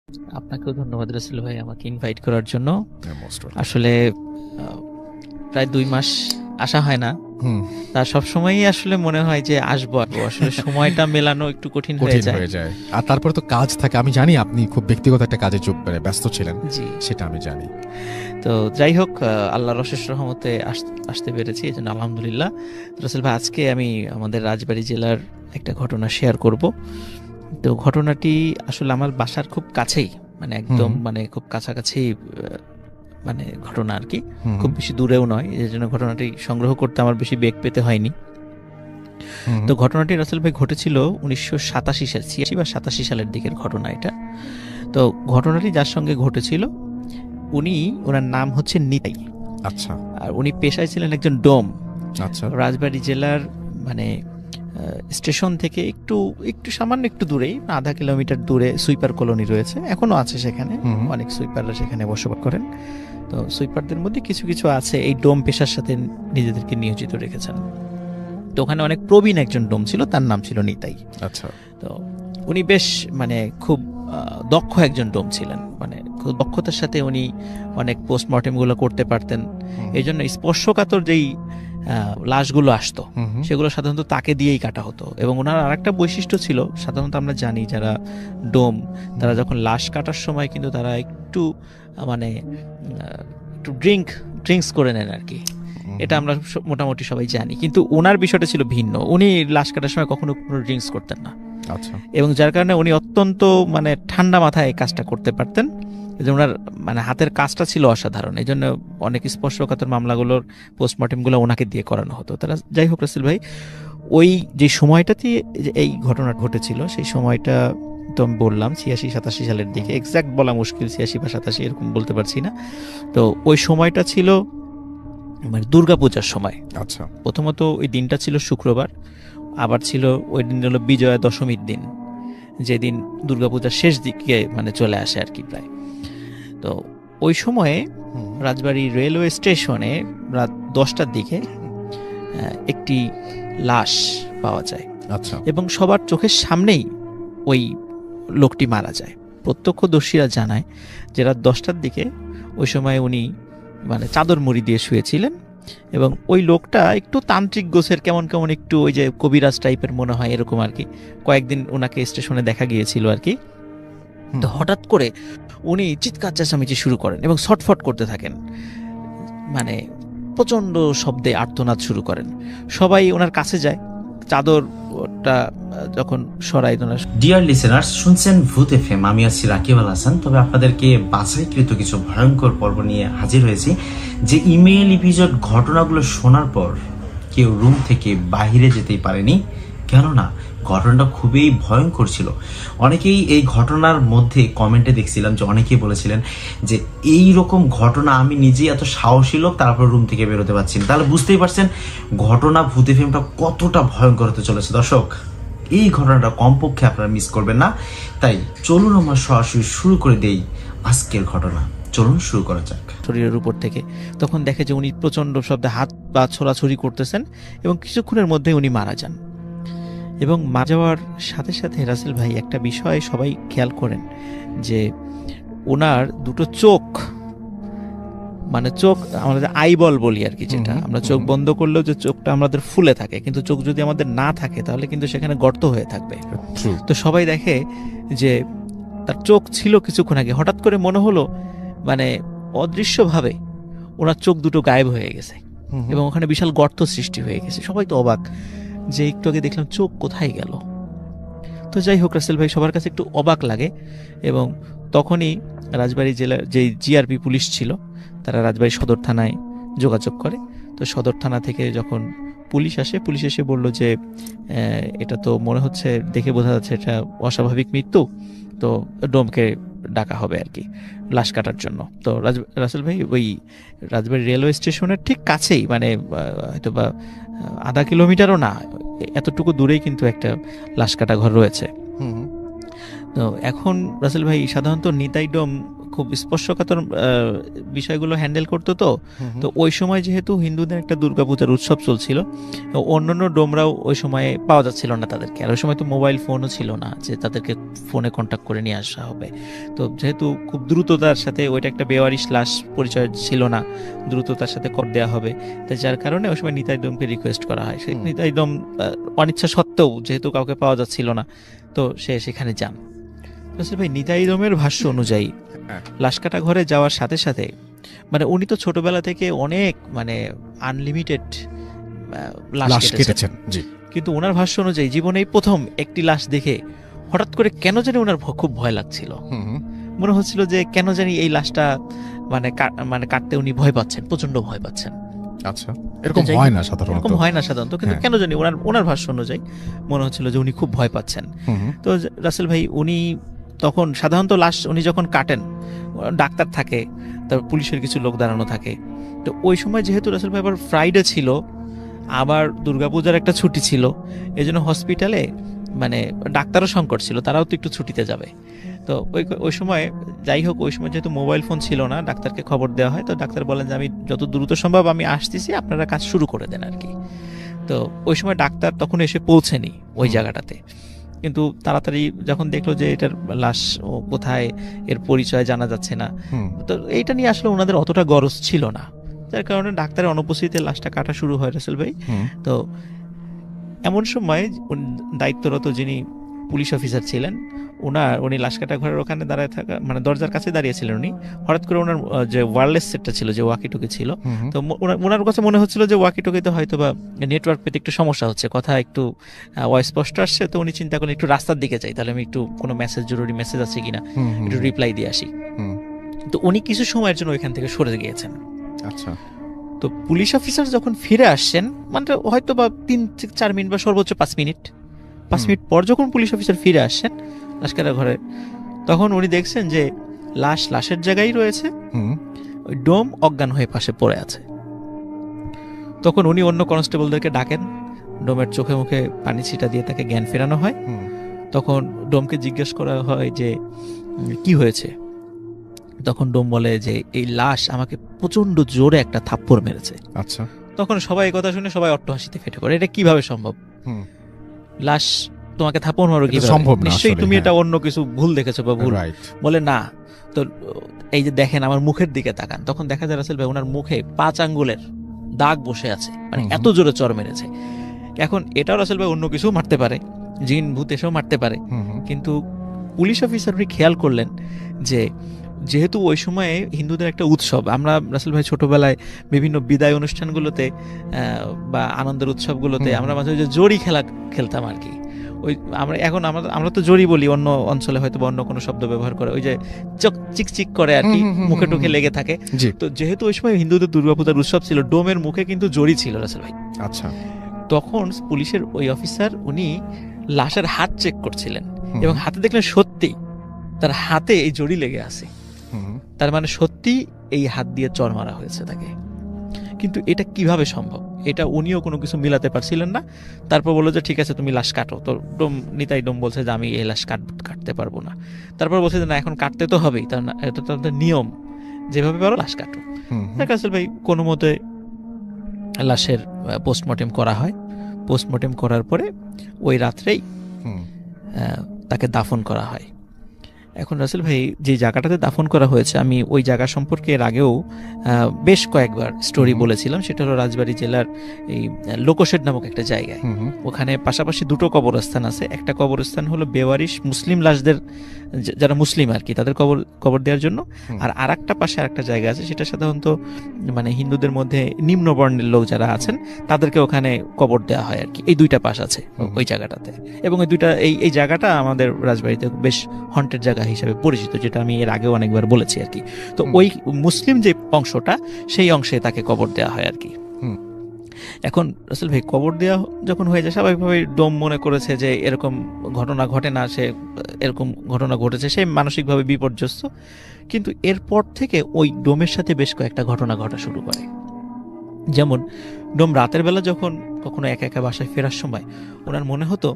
আপনাকেও ধন্যবাদ রাসেল ভাই আমাকে ইনভাইট করার জন্য। Most welcome. আসলে প্রায় 2 মাস আসা হয় না, তার সবসময়ই আসলে মনে হয় যে আসবো আসলে সময়টা মেলানো একটু কঠিন হয়ে যায়। আর তারপরে তো কাজ থাকে, আমি জানি আপনি খুব ব্যক্তিগত একটা কাজে ব্যস্ত ছিলেন, জি সেটা আমি জানি। তো যাই হোক, আল্লাহর অশেষ রহমতে আসতে পেরেছি, এই জন্য আলহামদুলিল্লাহ। রাসেল ভাই, আজকে আমি আমাদের রাজবাড়ী জেলার একটা ঘটনা শেয়ার করব। তো ঘটনাটি আসলে আমার বাসার খুব কাছেই, মানে একদম মানে খুব কাছাকাছি মানে ঘটনা আর কি, খুব বেশি দূরেও নয়, এই জন্য ঘটনাটি সংগ্রহ করতে আমার বেশি বেগ পেতে হয়নি। তো ঘটনাটি রাসেল ভাই ঘটেছিল 1987 সাল, 86 বা 87 সালের দিকের ঘটনা এটা। তো ঘটনাটি যার সঙ্গে ঘটেছিল ওনার নাম হচ্ছে নিতাই। আচ্ছা। আর উনি পেশায় ছিলেন একজন ডোম। আচ্ছা। রাজবাড়ী জেলার মানে স্টেশন থেকে একটু সামান্য একটু দূরেই, আধা কিলোমিটার দূরে সুইপার কলোনি রয়েছে, এখনো আছে সেখানে, অনেক সুইপাররা সেখানে বসবাস করেন। তো সুইপারদের মধ্যে কিছু কিছু আছে এই ডোম পেশার সাথে নিজেদেরকে নিয়োজিত রেখেছেন। তো ওখানে অনেক প্রবীণ একজন ডোম ছিল, তার নাম ছিল নিতাই। আচ্ছা। তো উনি বেশ মানে খুব দক্ষ একজন ডোম ছিলেন, মানে খুব দক্ষতার সাথে উনি অনেক পোস্টমর্টেমগুলো করতে পারতেন। এই জন্য স্পর্শকাতর যেই লাশগুলো আসতো সেগুলো সাধারণত তাকে দিয়েই কাটা হতো। এবং ওনার আরেকটা বৈশিষ্ট্য ছিল, সাধারণত আমরা জানি যারা ডোম তারা যখন লাশ কাটার সময় কিন্তু তারা একটু মানে একটু ড্রিঙ্কস করে নেন আর কি, এটা আমরা মোটামুটি সবাই জানি। কিন্তু ওনার বিষয়টা ছিল ভিন্ন, উনি লাশ কাটার সময় কখনো কোনো ড্রিঙ্কস করতেন না। আচ্ছা। এবং যার কারণে উনি অত্যন্ত মানে ঠান্ডা মাথায় এই কাজটা করতে পারতেন। ওনার মানে হাতের কাজটা ছিল অসাধারণ, এই জন্য অনেক স্পর্শকাতর মামলাগুলোর পোস্টমর্টেমগুলো ওনাকে দিয়ে করানো হতো। তারা যাই হোক রাসেল ভাই, ওই যে সময়টাতে এই ঘটনা ঘটেছিল সেই সময়টা তো আমি বললাম 86-87 সালের দিকে, এক্সাক্ট বলা মুশকিল, 86 বা 87 এরকম বলতে পারছি না। তো ওই সময়টা ছিল মানে দুর্গাপূজার সময়। আচ্ছা। প্রথমত ওই দিনটা ছিল শুক্রবার, আবার ছিল ওই দিন হলো বিজয়া দশমীর দিন, যেদিন দুর্গাপূজার শেষ দিকে মানে চলে আসে আর কি প্রায়। তো ওই সময়ে রাজবাড়ী রেলওয়ে স্টেশনে রাত 10টার দিকে একটি লাশ পাওয়া যায়। আচ্ছা। এবং সবার চোখের সামনেই ওই লোকটি মারা যায়। প্রত্যক্ষদর্শীরা জানায় যে রাত 10টার দিকে ওই সময় উনি মানে চাদর মুড়ি দিয়ে শুয়েছিলেন, এবং ওই লোকটা একটু তান্ত্রিক গোছের, কেমন কেমন একটু ওই যে কবিরাজ টাইপের মনে হয় এরকম আর কি। কয়েকদিন ওনাকে স্টেশনে দেখা গিয়েছিল আর কি। তো হঠাৎ করে উনি চিৎকার চেঁচামেচি শুরু করেন এবং ছটফট করতে থাকেন, মানে প্রচণ্ড শব্দে আর্তনাদ শুরু করেন। সবাই ওনার কাছে যায়, চাদরটা যখন সরাই ওনার। ডিয়ার লিসেনার্স, শুনছেন ভূত এফএম, আমি আছি রাকিব আল হাসান। তবে আপনাদেরকে বাছাইকৃত কিছু ভয়ঙ্কর পর্ব নিয়ে হাজির হয়েছি, যে ইমেইল এপিসোড ঘটনাগুলো শোনার পর কেউ রুম থেকে বাহিরে যেতেই পারেনি, কেননা ঘটনাটা খুবই ভয়ঙ্কর ছিল। অনেকেই এই ঘটনার মধ্যে কমেন্টে দেখছিলাম যে অনেকেই বলেছিলেন যে এই রকম ঘটনা আমি নিজেই এত সাহসী লোক, তারপর রুম থেকে বেরোতে পারছি না। তাহলে বুঝতেই পারছেন ঘটনা ভূত এফএমটা কতটা ভয়ঙ্কর হতে চলেছে। দর্শক, এই ঘটনাটা কমপক্ষে আপনারা মিস করবেন না। তাই চলুন আমরা সরাসরি শুরু করে দেই আজকের ঘটনা। চলুন শুরু করা যাক। শরীরের উপর থেকে তখন দেখে যে উনি প্রচণ্ড শব্দে হাত পা ছোড়াছুড়ি করতেছেন এবং কিছুক্ষণের মধ্যে উনি মারা যান। এবং মারা যাওয়ার সাথে সাথে রাসেল ভাই একটা বিষয় সবাই খেয়াল করেন যে ওনার দুটো চোখ, মানে চোখ আমরা আইবল বলি আর কি, যেটা আমরা চোখ বন্ধ করলেও যে চোখটা আমাদের ফুলে থাকে, কিন্তু চোখ যদি আমাদের না থাকে তাহলে কিন্তু সেখানে গর্ত হয়ে থাকবে। তো সবাই দেখে যে তার চোখ ছিল কিছুক্ষণ আগে, হঠাৎ করে মনে হলো মানে অদৃশ্যভাবে ওনার চোখ দুটো গায়েব হয়ে গেছে এবং ওখানে বিশাল গর্ত সৃষ্টি হয়ে গেছে। সবাই তো অবাক যে একটু আগে দেখলাম চোখ কোথায় গেল। তো যাই হোক রাসেল ভাই, সবার কাছে একটু অবাক লাগে। এবং তখনই রাজবাড়ী জেলার যে জিআরপি পুলিশ ছিল তারা রাজবাড়ী সদর থানায় যোগাযোগ করে। তো সদর থানা থেকে যখন পুলিশ আসে, পুলিশ এসে বলল যে এটা তো মনে হচ্ছে, দেখে বোঝা যাচ্ছে এটা অস্বাভাবিক মৃত্যু, তো ডোমকে ডাকা হবে আর কি লাশ কাটার জন্য। তো রাসেল ভাই ওই রাজবাড়ী রেলওয়ে স্টেশনের ঠিক কাছেই, মানে হয়তো বা আধা কিলোমিটারও না, এতটুকু দূরেই কিন্তু একটা লাশ কাটা ঘর রয়েছে। তো এখন রাসেল ভাই সাধারণত নিতাই ডোম খুব স্পর্শকাতর বিষয়গুলো হ্যান্ডেল করতো। তো ওই সময় যেহেতু হিন্দুদের একটা দুর্গাপূজার উৎসব চলছিল, অন্যান্য ডোমরাও ওই সময়ে পাওয়া যাচ্ছিল না তাদেরকে, আর ওই সময় তো মোবাইল ফোনও ছিল না যে তাদেরকে ফোনে কন্ট্যাক্ট করে নিয়ে আসা হবে। তো যেহেতু খুব দ্রুততার সাথে ওইটা একটা বেওয়ারিশ লাশ পরিচয় ছিল না, দ্রুততার সাথে কর দেওয়া হবে, তাই যার কারণে ওই সময় নিতাই দমকে রিকোয়েস্ট করা হয়। সেই নিতাই দম অনিচ্ছা সত্ত্বেও, যেহেতু কাউকে পাওয়া যাচ্ছিল না, তো সে সেখানে যান। রাসেল ভাই, নিতাই দমের ভাষ্য অনুযায়ী লাশ কাটা ঘরে যাওয়ার সাথে সাথে, মানে উনি তো ছোটবেলা থেকে অনেক মানে আনলিমিটেড লাশ কেটেছেন, কিন্তু ওনার ভাষ্য অনুযায়ী জীবনে এই প্রথম একটি লাশ দেখে হঠাৎ করে কেন জানি ওনার খুব ভয় লাগছিল। মনে হচ্ছিল যে কেন জানি এই লাশটা মানে কাটতে উনি ভয় পাচ্ছেন, প্রচন্ড ভয় পাচ্ছেন। আচ্ছা, এরকম হয় না সাধারণত, কিন্তু কেন জানি ওনার ভাষ্য অনুযায়ী মনে হচ্ছিল যে উনি খুব ভয় পাচ্ছেন। তো রাসেল ভাই, উনি তখন সাধারণত লাশ উনি যখন কাটেন, ডাক্তার থাকে, তারপর পুলিশের কিছু লোক দাঁড়ানো থাকে। তো ওই সময় যেহেতু রাসেল ভাই আবার ফ্রাইডে ছিল, আবার দুর্গাপূজার একটা ছুটি ছিল, এই জন্য হসপিটালে মানে ডাক্তারও সংকট ছিল, তারাও তো একটু ছুটিতে যাবে। তো ওই সময় যাই হোক, ওই সময় যেহেতু মোবাইল ফোন ছিল না, ডাক্তারকে খবর দেওয়া হয়। তো ডাক্তার বলেন যে আমি যত দ্রুত সম্ভব আমি আসতেছি, আপনারা কাজ শুরু করে দেন আর কি। তো ওই সময় ডাক্তার তখন এসে পৌঁছেনি ওই জায়গাটাতে, কিন্তু তাড়াতাড়ি যখন দেখলো যে এটার লাশ কোথায়, এর পরিচয় জানা যাচ্ছে না, তো এইটা নিয়ে আসলে ওনাদের অতটা গরজ ছিল না, যার কারণে ডাক্তারের অনুপস্থিতিতে লাশটা কাটা শুরু হয় রাসেল ভাই। তো এমন সময় দায়িত্বরত যিনি পুলিশ অফিসার ছিলেন, উনি লাশ কাটা ঘরের ওখানে দাঁড়ায় থাকা, মানে দরজার কাছে দাঁড়িয়েছিলেন উনি। হঠাৎ করে ওনার যে ওয়্যারলেস সেটটা ছিল, যে ওয়াকিটকি ছিল, তো ওনার কাছে মনে হচ্ছিল যে ওয়াকিটকিতে হয়তো বা নেটওয়ার্ক পেতে একটু সমস্যা হচ্ছে, কথা একটু অস্পষ্ট আসছে। তো উনি চিন্তা করেন একটু রাস্তার দিকে যাই, তাহলে আমি একটু কোনো জরুরি মেসেজ আছে কিনা একটু রিপ্লাই দিয়ে আসি। তো উনি কিছু সময়ের জন্য ওইখান থেকে সরে গিয়েছেন। আচ্ছা। তো পুলিশ অফিসার যখন ফিরে আসছেন, মানে হয়তো বা 3-4 মিনিট বা সর্বোচ্চ 5 মিনিট পর যখন পুলিশ অফিসার ফিরে আসছেন লাশ কাটা ঘরে, তখন উনি দেখছেন যে লাশের জায়গায় রয়েছে, ওই ডোম অজ্ঞান হয়ে পাশে পড়ে আছে। তখন উনি অন্য কনস্টেবলদেরকে ডাকেন, ডোমের চোখে মুখে পানি ছিটা দিয়ে তাকে জ্ঞান ফেরানো হয়। তখন ডোমকে জিজ্ঞেস করা হয় যে কি হয়েছে। তখন ডোম বলে যে এই লাশ আমাকে প্রচন্ড জোরে একটা থাপ্পড় মেরেছে। আচ্ছা। তখন সবাই এই কথা শুনে সবাই অট্টহাসিতে ফেটে পড়ে, এটা কিভাবে সম্ভব? লাশ তোমাকে থাপ্পড় মারো কিভাবে? নিশ্চয়ই তুমি এটা অন্য কিছু ভুল দেখেছো বা ভুল। বলে না, তো এই যে দেখেন আমার মুখের দিকে তাকান। তখন দেখা যায় রাসেল ভাই ওনার মুখে 5 আঙ্গুলের দাগ বসে আছে, মানে এত জোরে চড় মেরেছে। এখন এটাও রাসেল ভাই অন্য কিছু মারতে পারে, জিন ভূত এসেও মারতে পারে, কিন্তু পুলিশ অফিসার খেয়াল করলেন যে যেহেতু ওই সময়ে হিন্দুদের একটা উৎসব, আমরা রাসেল ভাই ছোটবেলায় বিভিন্ন বিদায় অনুষ্ঠানগুলোতে বা আনন্দের উৎসবগুলোতে আমরা মাঝে মাঝে জড়ি খেলা খেলতাম আর কি। ওই আমরা তো জড়ি বলি, অন্য অঞ্চলে হয়তো অন্য কোনো শব্দ ব্যবহার করে, ওই যে চিকচিক করে আর কি, মুখে টুখে লেগে থাকে। তো যেহেতু ওই সময় হিন্দুদের দুর্গাপূজার উৎসব ছিল, ডোমের মুখে কিন্তু জড়ি ছিল রাসেল ভাই। আচ্ছা। তখন পুলিশের ওই অফিসার উনি লাশের হাত চেক করছিলেন, এবং হাতে দেখলেন সত্যি তার হাতে এই জড়ি লেগে আছে। তার মানে সত্যি এই হাত দিয়ে চড় মারা হয়েছে তাকে। কিন্তু এটা কিভাবে সম্ভব, এটা উনিও কোনো কিছু মিলাতে পারছিলেন না। তারপর বললো যে ঠিক আছে তুমি লাশ কাটো। তো নিতাই ডোম বলছে যে আমি এই লাশ কাটতে পারবো না। তারপর বলছে যে না, এখন কাটতে তো হবেই, তার না এটা তো নিয়ম, যেভাবে পারো লাশ কাটো। রাসেল ভাই কোনো মতে লাশের পোস্টমর্টেম করা হয়। পোস্টমর্টেম করার পরে ওই রাত্রেই তাকে দাফন করা হয়। এখন রাসেল ভাই যে জায়গাটাতে দাফন করা হয়েছে, আমি ওই জায়গা সম্পর্কে এর আগেও বেশ কয়েকবার স্টোরি বলেছিলাম। সেটা হলো রাজবাড়ী জেলার এই লোকশেড নামক একটা জায়গায়। ওখানে পাশাপাশি 2টো কবরস্থান আছে। একটা কবরস্থান হলো বেওয়ারিশ মুসলিম লাশদের, যারা মুসলিম আর কি, তাদের কবর দেওয়ার জন্য। আর আরেকটা পাশে আরেকটা জায়গা আছে, সেটা সাধারণত মানে হিন্দুদের মধ্যে নিম্ন বর্ণের লোক যারা আছেন তাদেরকে ওখানে কবর দেওয়া হয় আর কি। এই 2টা পাশ আছে ওই জায়গাটাতে, এবং এই জায়গাটা আমাদের রাজবাড়িতে বেশ হন্টেড জায়গা হিসাবে পরিচিত, যেটা আমি এর আগেও অনেকবার বলেছি আর কি। তো ওই মুসলিম যে অংশটা, সেই অংশে তাকে কবর দেওয়া হয় আর কি। এখন রাসেল ভাই কবর দেওয়া যখন হয়ে যায়, স্বাভাবিকভাবে ডোম মনে করেছে যে এরকম ঘটনা ঘটে না, সে এরকম ঘটনা ঘটেছে, সে মানসিকভাবে বিপর্যস্ত। কিন্তু এরপর থেকে ওই ডোমের সাথে বেশ কয়েকটা ঘটনা ঘটা শুরু করে। যেমন ডোম রাতের বেলা যখন কখনো একা একা বাসায় ফেরার সময় ওনার মনে হতো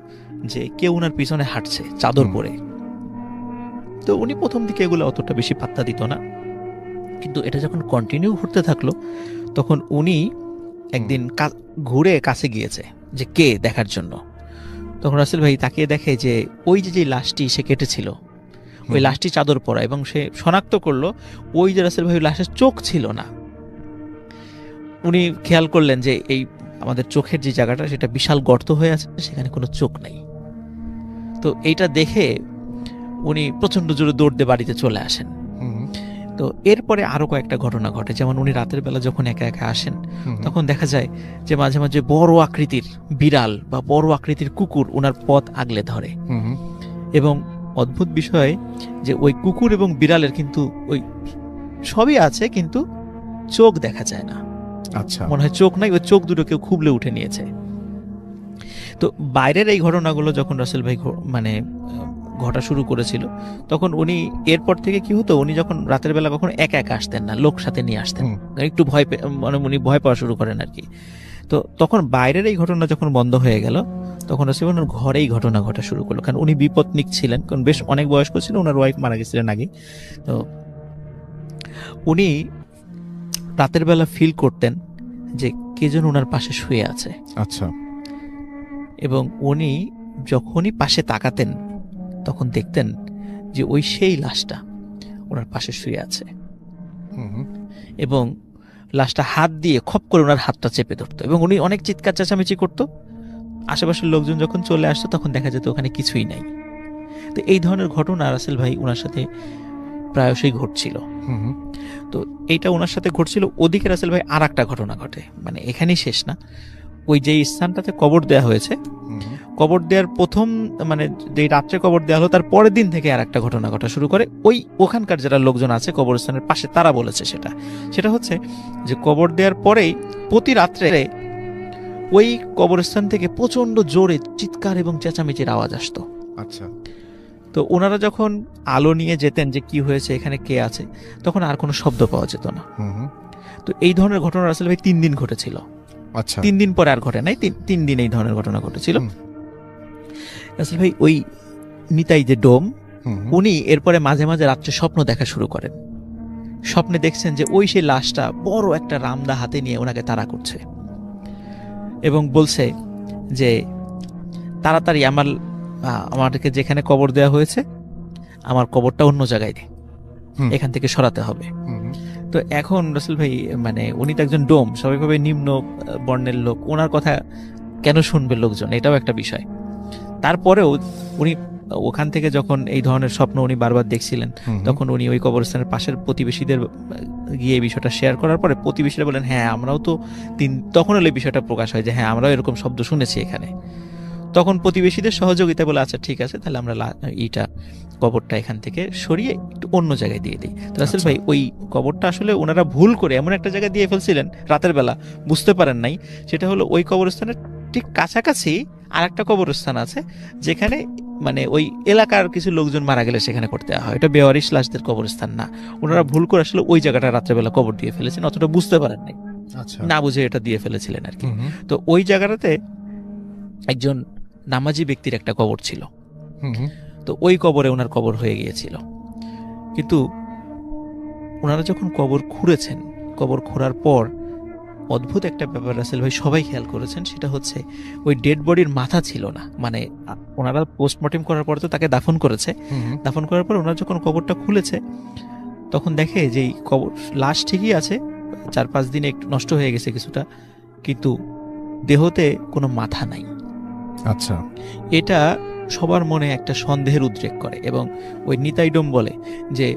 যে কেউ ওনার পিছনে হাঁটছে চাদর পরে। তো তো উনি প্রথম দিকে এগুলো অতটা বেশি পাত্তা দিত না, কিন্তু এটা যখন কন্টিনিউ ঘুরতে থাকলো তখন উনি একদিন ঘুরে কাছে গিয়েছে যে কে দেখার জন্য। তখন রাসেল ভাই তাকিয়ে দেখে যে ওই যে লাশটি সে কেটেছিল, ওই লাশটি চাদর পরা, এবং সে শনাক্ত করলো ওই যে রাসেল ভাই লাশের চোখ ছিল না। উনি খেয়াল করলেন যে এই আমাদের চোখের যে জায়গাটা সেটা বিশাল গর্ত হয়ে আছে, সেখানে কোনো চোখ নেই। তো এইটা দেখে উনি প্রচন্ড জোরে দৌড় দিয়ে বাড়িতে চলে আসেন। তো এরপরে আরো কয়েকটা ঘটনা ঘটে, যেমন উনি রাতের বেলা যখন একা একা আসেন তখন দেখা যায় যে মাঝে মাঝে বড় আকৃতির বিড়াল বা বড় আকৃতির কুকুর ওনার পথ আগলে ধরে, এবং অদ্ভুত বিষয় যে ওই কুকুর এবং বিড়ালের কিন্তু ওই সবই আছে কিন্তু চোখ দেখা যায় না। আচ্ছা, মনে হয় চোখ নাই, ওই চোখ দুটো কেউ খুবলে উঠে নিয়েছে। তো বাইরের এই ঘটনাগুলো যখন রাসেল ভাই মানে ঘটা শুরু করেছিল তখন উনি এরপর থেকে কি হতো, উনি যখন রাতের বেলা কখনো একা একা আসতেন না, লোক সাথে নিয়ে আসতেন, একটু ভয় মানে উনি ভয় পাওয়া শুরু করেন আর কি। তো তখন বাইরের এই ঘটনা যখন বন্ধ হয়ে গেল তখন রাসেল ভাই ওনার ঘরেই ঘটনা ঘটা শুরু করলো, কারণ উনি বিপত্নিক ছিলেন, কারণ বেশ অনেক বয়স্ক ছিল, ওনার ওয়াইফ মারা গেছিলেন আগে। তো উনি রাতের বেলা ফিল করতেন যে কে যেন ওনার পাশে শুয়ে আছে। আচ্ছা, এবং উনি যখনই পাশে তাকাতেন তখন দেখতেন যে ওই সেই লাশটা ওনার পাশে শুয়ে আছে, এবং লাশটা হাত দিয়ে খপ করে ওনার হাতটা চেপে ধরতো, এবং উনি অনেক চিৎকার চেঁচামেচি করতো। আশেপাশের লোকজন যখন চলে আসতো তখন দেখা যেত ওখানে কিছুই নাই। তো এই ধরনের ঘটনা রাসেল ভাই ওনার সাথে প্রায়শই ঘটছিল। তো এইটা ওনার সাথে ঘটছিল। ওদিকে রাসেল ভাই আর একটা ঘটনা ঘটে, মানে এখানেই শেষ না। ওই যে স্থানটাতে কবর দেয়া হয়েছে, কবর দেওয়ার প্রথম মানে যে রাত্রে কবর দেওয়া হলো তার পরের দিন থেকে আর একটা ঘটনা ঘটা শুরু করে। ওখানকার যারা লোকজন আছে কবরস্থানের পাশে তারা বলেছে সেটা হচ্ছে যে কবর দেওয়ার পরেই প্রতি রাত্রে ওই কবরস্থান থেকে প্রচন্ড জোরে চিৎকার এবং চেঁচামেচির আওয়াজ আসতো। আচ্ছা, তো ওনারা যখন আলো নিয়ে যেতেন যে কি হয়েছে, এখানে কে আছে, তখন আর কোনো শব্দ পাওয়া যেত না। তো এই ধরনের ঘটনা রাসেল ভাই 3 দিন ঘটেছিল। আচ্ছা, 3 দিন পরে আর ঘটে নাই, 3 দিন এই ধরনের ঘটনা ঘটেছিল। রাসেল ভাই ওই নিতাই যে ডোম, উনি এরপরে মাঝে মাঝে রাত্রে স্বপ্ন দেখা শুরু করেন। স্বপ্নে দেখছেন যে ওই সেই লাশটা বড় একটা রামদা হাতে নিয়ে ওনাকে তাড়া করছে এবং বলছে যে তাড়াতাড়ি আমাদেরকে যেখানে কবর দেওয়া হয়েছে আমার কবরটা অন্য জায়গায় দে, এখান থেকে সরাতে হবে। তো এখন রাসেল ভাই মানে উনি তো একজন ডোম, স্বাভাবিকভাবে নিম্ন বর্ণের লোক, ওনার কথা কেন শুনবে লোকজন, এটাও একটা বিষয়। তারপরেও উনি ওখান থেকে যখন এই ধরনের স্বপ্ন উনি বারবার দেখছিলেন তখন উনি ওই কবরস্থানের পাশের প্রতিবেশীদের গিয়ে এই বিষয়টা শেয়ার করার পরে প্রতিবেশীরা বলেন হ্যাঁ আমরাও তো তখন হলে বিষয়টা প্রকাশ হয় যে হ্যাঁ আমরাও এরকম শব্দ শুনেছি এখানে। তখন প্রতিবেশীদের সহযোগিতা বলে আচ্ছা ঠিক আছে তাহলে আমরা কবরটা এখান থেকে সরিয়ে একটু অন্য জায়গায় দিয়ে দিই। তো রাসেল ভাই ওই কবরটা আসলে ওনারা ভুল করে এমন একটা জায়গায় দিয়ে ফেলছিলেন রাতের বেলা, বুঝতে পারেন নাই। সেটা হলো ওই কবরস্থানের ঠিক কাছাকাছি আর একটা কবরস্থান আছে যেখানে মানে ওই এলাকার কিছু লোকজন মারা গেলে সেখানে করতে হয়, এটা বেওয়ারিশ লাশদের কবরস্থান না। ওনারা ভুল করে আসলে ওই জায়গাটা রাত্রেবেলা কবর দিয়ে ফেলেছেন, অতটা বুঝতে পারেন নাই, না বুঝে এটা দিয়ে ফেলেছিলেন আর কি। তো ওই জায়গাটাতে একজন নামাজি ব্যক্তির একটা কবর ছিল, তো ওই কবরে ওনার কবর হয়ে গিয়েছিল। কিন্তু ওনারা যখন কবর খুঁড়েছেন, কবর খোঁড়ার পর অদ্ভুত একটা ব্যাপার রাসেল ভাই সবাই খেয়াল করেছেন, সেটা হচ্ছে ওই ডেড বডির মাথা ছিল না। মানে ওনারা পোস্টমর্টেম করার পর তো তাকে দাফন করেছে, দাফন করার পর ওনারা যখন কবরটা খুলেছে তখন দেখে যে কবর লাশ ঠিকই আছে, 4-5 দিনে একটু নষ্ট হয়ে গেছে কিছুটা, কিন্তু দেহতে কোনো মাথা নাই। আচ্ছা, এটা সবার মনে একটা সন্দেহের উদ্রেক করে এবং ওই নিতাইডোম বলে যে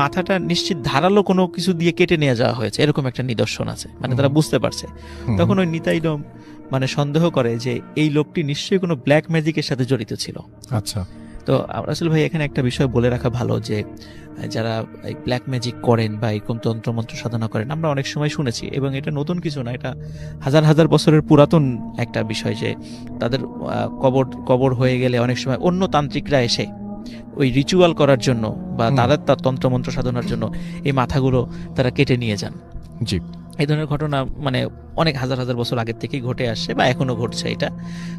মাথাটা নিশ্চিত ধারালো কোনো কিছু দিয়ে কেটে নিয়ে যাওয়া হয়েছে, এরকম একটা নিদর্শন আছে, মানে তারা বুঝতে পারছে। তখন ওই নিতাইডোম মানে সন্দেহ করে যে এই লোকটি নিশ্চয়ই কোনো ব্ল্যাক ম্যাজিকের সাথে জড়িত ছিল। আচ্ছা, তো রাসেল ভাই এখানে একটা বিষয় বলে রাখা ভালো যে যারা এই ব্ল্যাক ম্যাজিক করেন বা এরকম তন্ত্রমন্ত্র সাধনা করেন আমরা অনেক সময় শুনেছি, এবং এটা নতুন কিছু না, এটা হাজার হাজার বছরের পুরাতন একটা বিষয় যে তাদের কবর হয়ে গেলে অনেক সময় অন্য তান্ত্রিকরা এসে ওই রিচুয়াল করার জন্য বা তাদের তার তন্ত্রমন্ত্র সাধনার জন্য এই মাথাগুলো তারা কেটে নিয়ে যান। জি, এই ধরনের ঘটনা মানে অনেক হাজার হাজার বছর আগের থেকেই ঘটে আসছে বা এখনো ঘটছে এটা।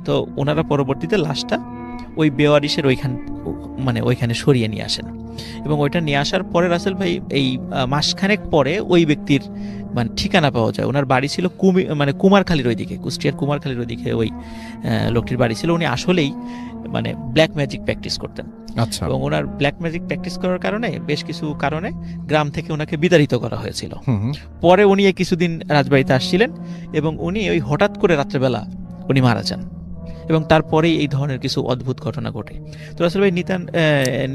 তো ওনারা পরবর্তীতে লাশটা ওই বেওয়ারিশের ওইখানে সরিয়ে নিয়ে আসেন। এবং ওইটা নিয়ে আসার পরে রাসেল ভাই এই মাসখানেক পরে ওই ব্যক্তির মানে ঠিকানা পাওয়া যায়। ওনার বাড়ি ছিল কুমারখালীর ওইদিকে, কুষ্টিয়ার কুমারখালীর ওইদিকে ওই লোকটির বাড়ি ছিল। উনি আসলেই মানে ব্ল্যাক ম্যাজিক প্র্যাকটিস করতেন। আচ্ছা। এবং ওনার ব্ল্যাক ম্যাজিক প্র্যাকটিস করার কারণে বেশ কিছু কারণে গ্রাম থেকে ওনাকে বিতাড়িত করা হয়েছিল। পরে উনি কিছুদিন রাজবাড়িতে আসছিলেন এবং উনি ওই হঠাৎ করে রাত্রেবেলা উনি মারা যান এবং তারপরেই এই ধরনের কিছু অদ্ভুত ঘটনা ঘটে। তো রাসেল ভাই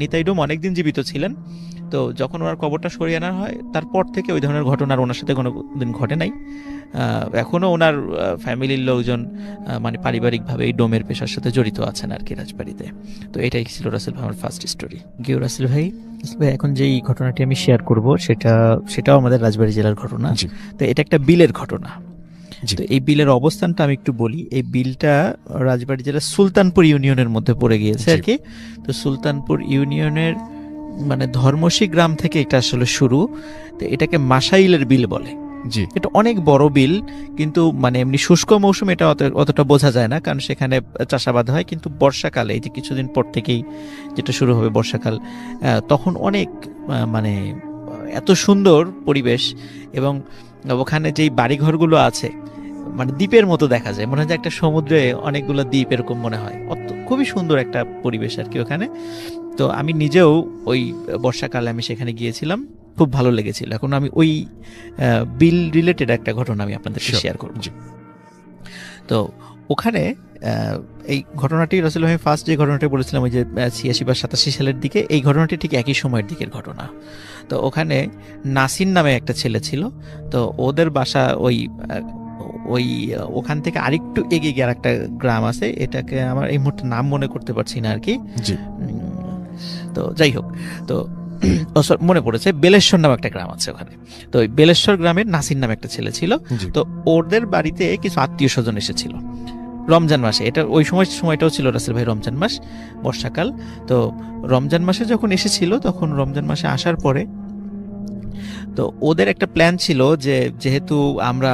নিতাই ডোম অনেকদিন জীবিত ছিলেন। তো যখন ওনার কবরটা সরিয়ে আনা হয় তারপর থেকে ওই ধরনের ঘটনা ওনার সাথে কোনো দিন ঘটে নাই। এখনও ওনার ফ্যামিলির লোকজন মানে পারিবারিকভাবে এই ডোমের পেশার সাথে জড়িত আছেন আর কি রাজবাড়িতে। তো এটাই ছিল রাসেল ভাই আমার ফার্স্ট স্টোরি। গিয়ে রাসেল ভাই এখন যেই ঘটনাটি আমি শেয়ার করব সেটাও আমাদের রাজবাড়ী জেলার ঘটনা। তো এটা একটা বিলের ঘটনা। তো এই বিলের অবস্থানটা আমি একটু বলি। এই বিলটা রাজবাড়ী জেলার সুলতানপুর ইউনিয়নের মধ্যে পড়ে গিয়েছে আর কি। তো সুলতানপুর ইউনিয়নের মানে ধর্মসী গ্রাম থেকে এটা আসলে শুরু। তো এটাকে মাসাইলের বিল বলে। এটা অনেক বড় বিল, কিন্তু মানে এমনি শুষ্ক মৌসুম এটা অতটা বোঝা যায় না, কারণ সেখানে চাষাবাদ হয়। কিন্তু বর্ষাকালে এই যে কিছুদিন পর থেকেই যেটা শুরু হবে বর্ষাকাল, তখন অনেক মানে এত সুন্দর পরিবেশ এবং ওখানে যেই বাড়িঘরগুলো আছে মানে দ্বীপের মতো দেখা যায়, মনে হয় যে একটা সমুদ্রে অনেকগুলো দ্বীপ এরকম মনে হয়। খুবই সুন্দর একটা পরিবেশ আর কি ওখানে। তো আমি নিজেও ওই বর্ষাকালে আমি সেখানে গিয়েছিলাম, খুব ভালো লেগেছিল। এখন আমি ওই বিল রিলেটেড একটা ঘটনা আমি আপনাদেরকে শেয়ার করব। তো ওখানে এই ঘটনাটি রাসেল ভাই ফার্স্ট যে ঘটনাটি বলেছিলাম ওই যে 86 বা 87 সালের দিকে, এই ঘটনাটি ঠিক একই সময়ের দিকের ঘটনা। তো ওখানে নাসির নামে একটা ছেলে ছিল। তো ওদের বাসা ওখান থেকে আরেকটু এগিয়ে গিয়ে একটা গ্রাম আছে, এটাকে আমার এই মুহূর্তে নাম মনে করতে পারছি না আর কি। তো যাই হোক, তো মনে পড়েছে বেলেশ্বর নামে একটা গ্রাম আছে ওখানে। তো ওই বেলেশ্বর গ্রামের নাসির নামে একটা ছেলে ছিল। তো ওদের বাড়িতে কিছু আত্মীয় স্বজন এসেছিল রমজান মাসে। এটা ওই সময়টাও ছিল রাসেল ভাই রমজান মাস, বর্ষাকাল। তো রমজান মাসে যখন এসেছিল, তখন রমজান মাসে আসার পরে তো ওদের একটা প্ল্যান ছিল যে যেহেতু আমরা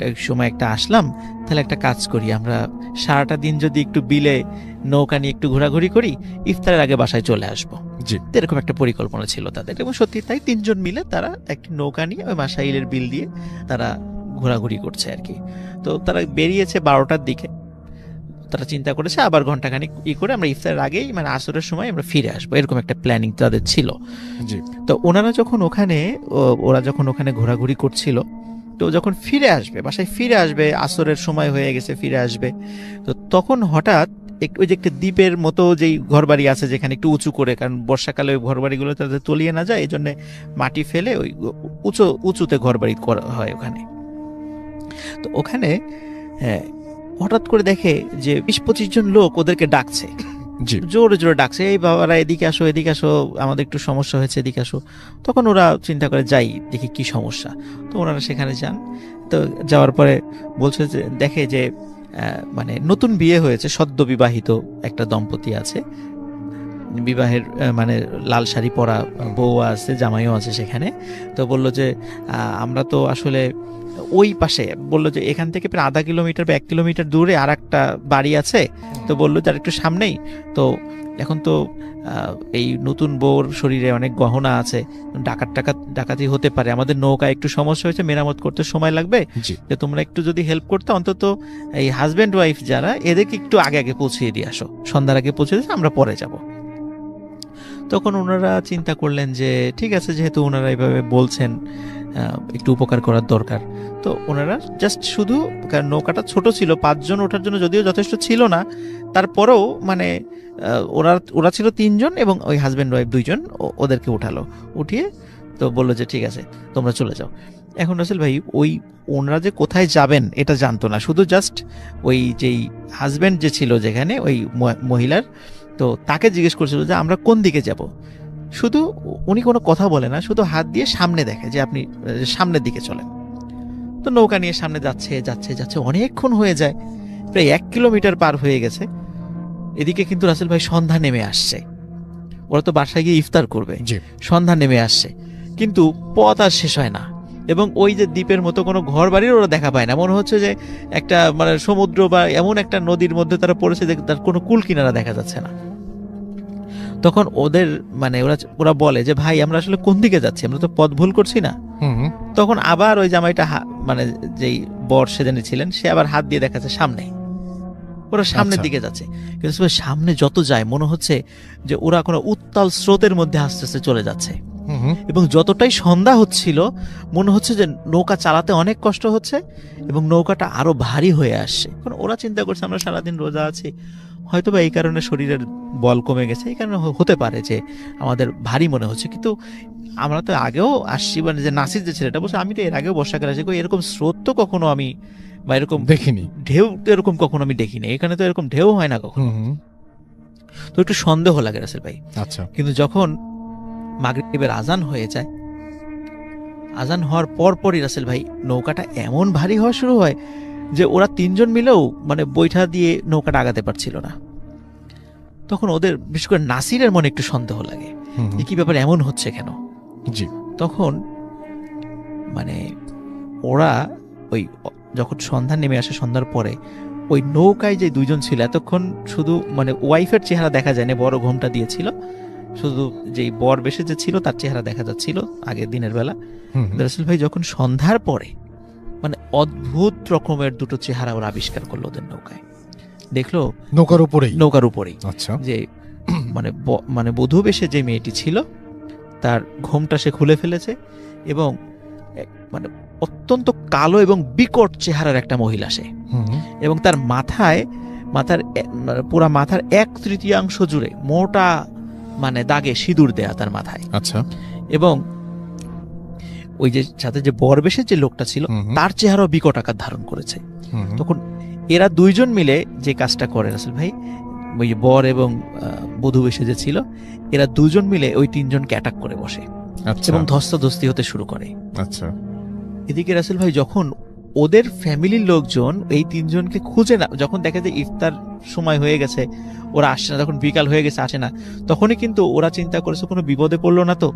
এক সময় একটা আসলাম, তাহলে একটা কাজ করি, আমরা সারাটা দিন যদি একটু বিলে নৌকা নিয়ে একটু ঘোরাঘুরি করি, ইফতারের আগে বাসায় চলে আসবো। এরকম একটা পরিকল্পনা ছিল তাদের। এবং সত্যি তাই, 3 জন মিলে তারা একটি নৌকা নিয়ে ওই মাসাইলের বিল দিয়ে তারা ঘোরাঘুরি করছে আর কি। তো তারা বেরিয়েছে 12টার দিকে। তারা চিন্তা করেছে আবার ঘন্টাখানিক করে আমরা ইফতারের আগেই মানে আসরের সময় আমরা ফিরে আসবো, এরকম একটা প্ল্যানিং তাদের ছিল। তো ওরা যখন ওখানে ঘোরাঘুরি করছিল, তো যখন ফিরে আসবে, বাসায় ফিরে আসবে, আসরের সময় হয়ে গেছে, ফিরে আসবে, তো তখন হঠাৎ ওই যে একটা দ্বীপের মতো যেই ঘরবাড়ি আছে যেখানে একটু উঁচু করে, কারণ বর্ষাকালে ওই ঘরবাড়িগুলো তাদের তলিয়ে না যায়, এই জন্য মাটি ফেলে ওই উঁচুতে ঘরবাড়ি করা হয় ওখানে। তো ওখানে হঠাৎ করে দেখে যে 20-25 জন লোক ওদেরকে ডাকছে, জোরে জোরে ডাকছে, এই বাবারা এদিকে আসো, এদিকে আসো, আমাদের একটু সমস্যা হয়েছে, এদিকে আসো। তখন ওরা চিন্তা করে যাই দেখি কি সমস্যা। তো ওনারা সেখানে যান। তো যাওয়ার পরে বলছে যে দেখে যে মানে নতুন বিয়ে হয়েছে, সদ্য বিবাহিত একটা দম্পতি আছে, বিবাহের মানে লাল শাড়ি পরা বউ আছে, জামাইও আছে সেখানে। তো বলল যে আমরা তো আসলে ওই পাশে, বললো যে এখান থেকে প্রায় 0.5 কিলোমিটার বা 1 কিলোমিটার দূরে আর একটা বাড়ি আছে। তো বললো যার একটু সামনেই, তো এখন তো এই নতুন বউর শরীরে অনেক গহনা আছে, ডাকাতি হতে পারে, আমাদের নৌকায় একটু সমস্যা হয়েছে, মেরামত করতে সময় লাগবে, যে তোমরা একটু যদি হেল্প করতে, অন্তত এই হাজব্যান্ড ওয়াইফ যারা, এদেরকে একটু আগে পৌঁছিয়ে দিয়ে আসো, সন্ধ্যার আগে পৌঁছে দিয়ে আমরা পরে যাব। তখন ওনারা চিন্তা করলেন যে ঠিক আছে, যেহেতু ওনারা এইভাবে বলছেন, একটু উপকার করার দরকার। তো ওনারা জাস্ট শুধু, কারণ নৌকাটা ছোট ছিল, 5 জন ওঠার জন্য যদিও যথেষ্ট ছিল না, তারপরেও মানে ওরা ছিল 3 জন এবং ওই হাজব্যান্ড ওয়াইফ 2 জন, ওদেরকে উঠিয়ে তো বললো যে ঠিক আছে তোমরা চলে যাও। এখন রাসেল ভাই ওই ওনারা যে কোথায় যাবেন এটা জানতো না, শুধু জাস্ট ওই যেই হাজব্যান্ড যে ছিল যেখানে ওই মহিলার, তো তাকে জিজ্ঞেস করছিল যে আমরা কোন দিকে যাব। শুধু উনি কোনো কথা বলে না, শুধু হাত দিয়ে সামনে দেখে যে আপনি সামনের দিকে চলেন। তো নৌকা নিয়ে সামনে যাচ্ছে, অনেকক্ষণ হয়ে যায়, প্রায় 1 কিলোমিটার পার হয়ে গেছে। এদিকে কিন্তু রাসেল ভাই সন্ধ্যা নেমে আসছে, ওরা তো বাসায় গিয়ে ইফতার করবে, সন্ধ্যা নেমে আসছে, কিন্তু পথ আর শেষ হয় না। এবং ওই যে দ্বীপের মতো কোনো ঘর বাড়ির ওরা দেখা পায় না, মনে হচ্ছে যে একটা মানে সমুদ্র বা এমন একটা নদীর মধ্যে তারা পড়েছে যে তার কোনো কুল কিনারা দেখা যাচ্ছে না। তখন ওদের মানে ওরা বলে যে ভাই আমরা আসলে কোন দিকে যাচ্ছি, আমরা তো পথ ভুল করছি না। তখন আবার ওই জামাইটা মানে যেই বর সেজনে ছিলেন সে আবার হাত দিয়ে দেখাচ্ছে সামনে, ওরা সামনের দিকে যাচ্ছে। কিন্তু সামনে যত যায় মনে হচ্ছে যে ওরা কোনো উত্তাল স্রোতের মধ্যে আস্তে আস্তে চলে যাচ্ছে, এবং যতটাই সন্ধ্যা হচ্ছিল মনে হচ্ছে যে নৌকা চালাতে অনেক কষ্ট হচ্ছে এবং নৌকাটা আরো ভারী হয়ে আসছে। কারণ ওরা চিন্তা করছে আমরা সারাদিন রোজা আছি, হয়তো বা এই কারণে শরীরের বল কমে গেছে, এই কারণে হতে পারে যে আমাদের ভারী মনে হচ্ছে। কিন্তু আমরা তো আগেও আসছি, মানে যে নাসির যে ছেলেটা বলছে আমি তো এর আগেও বর্ষাকালে আসি, এরকম স্রোত তো কখনো আমি বা এরকম দেখিনি, ঢেউ এরকম কখনো আমি দেখিনি, এখানে তো এরকম ঢেউ হয় না কখনো। তো একটু সন্দেহ লাগে রাসেল ভাই। আচ্ছা। কিন্তু যখন মাগরিবের আজান হয়ে যায়, আজান হওয়ার পরপরই রাসেল ভাই নৌকাটা এমন ভারী হওয়া শুরু হয় যে ওরা তিনজন মিলেও মানে বৈঠা দিয়ে নৌকাটা আগাতে পারছিল না। তখন ওদের বিশেষ করে নাসিরের মনে একটু সন্দেহ লাগে যে কি ব্যাপার, এমন হচ্ছে কেন। জি। তখন মানে ওরা ওই যখন সন্ধ্যা নেমে আসে, সন্ধ্যার পরে ওই নৌকায় যে দুইজন ছিল এতক্ষণ শুধু মানে ওয়াইফের চেহারা দেখা যায় না, বড় ঘোমটা দিয়েছিল, শুধু যেই বর বেশে যে ছিল তার চেহারা দেখা যাচ্ছিল আগের দিনের বেলা। রাসেল ভাই যখন সন্ধ্যার পরে মানে অদ্ভুত রকমের দুটো চেহারা ওরা আবিষ্কার করলো ওদের নৌকায়। দেখলো নৌকার উপরেই আচ্ছা যে মানে বধূ বেশে যে মেয়েটি ছিল তার ঘোমটা সে খুলে ফেলেছে, এবং মানে অত্যন্ত কালো এবং বিকট চেহারার একটা মহিলা সে, এবং তার পুরা মাথার 1/3 জুড়ে মোটা মানে দাগে সিঁদুর দেয়া তার মাথায়। আচ্ছা। এবং ওই যে সাথে যে বরবেশের যে লোকটা ছিল তার চেহারাও বিকট আকার ধারণ করেছে। তখন এরা দুইজন মিলে যে কাজটা করে রাসেল ভাই, ওই বর এবং বধূ বেশে যে ছিল এরা দুজন মিলে ওই তিনজনকে অ্যাটাক করে বসে এবং ধস্তাধস্তি হতে শুরু করে। আচ্ছা। এদিকে রাসেল ভাই যখন ওদের ফ্যামিলির লোকজন এই তিনজনকে খুঁজে না, যখন দেখে যে ইফতার সময় হয়ে গেছে ওরা আসছে না, যখন বিকাল হয়ে গেছে আসে না, তখনই কিন্তু ওরা চিন্তা করেছে কোনো বিপদে পড়লো না তো,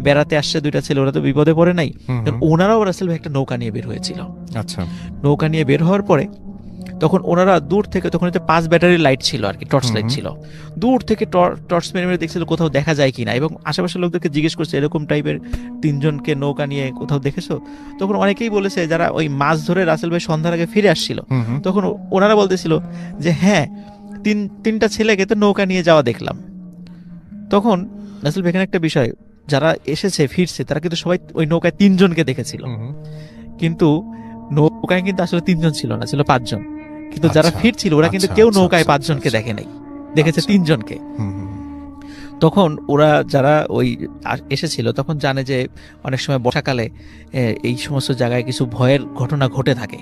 বেড়াতে আসছে দুইটা ছেলে, ওরা তো বিপদে পড়ে নাই। ওনারাও রাসেল ভাই একটা নৌকা নিয়ে বের হয়েছিল। আচ্ছা। নৌকা নিয়ে বের হওয়ার পরে তখন ওনারা দূর থেকে, তখন 5 ব্যাটারির লাইট ছিল আর কি, টর্চ লাইট ছিল, দূর থেকে টর্চ মেরে মেরে দেখছিল কোথাও দেখা যায় কিনা, এবং আশেপাশের লোকদেরকে জিজ্ঞেস করছে এরকম টাইপের তিনজনকে নৌকা নিয়ে কোথাও দেখেছো। তখন অনেকেই বলেছে যারা ওই মাছ ধরে রাসেল ভাই সন্ধ্যার আগে ফিরে আসছিল, তখন ওনারা বলতেছিল যে হ্যাঁ তিনটা ছেলেকে তো নৌকা নিয়ে যাওয়া দেখলাম। তখন রাসেল ভাই এখানে একটা বিষয়, যারা এসেছে ফিরছে তারা কিন্তু সবাই ওই নৌকায় 3 জনকে দেখেছিল, কিন্তু নৌকায় কিন্তু আসলে 3 জন ছিল না, ছিল 5 জন। কিন্তু যারা ফিরছিল ওরা কিন্তু কেউ নৌকায় 5 জনকে দেখে নাই, দেখেছে 3 জনকে। তখন ওরা যারা ওই এসেছিল তখন জানে যে অনেক সময় বর্ষাকালে এই সমস্ত জায়গায় কিছু ভয়ের ঘটনা ঘটে থাকে।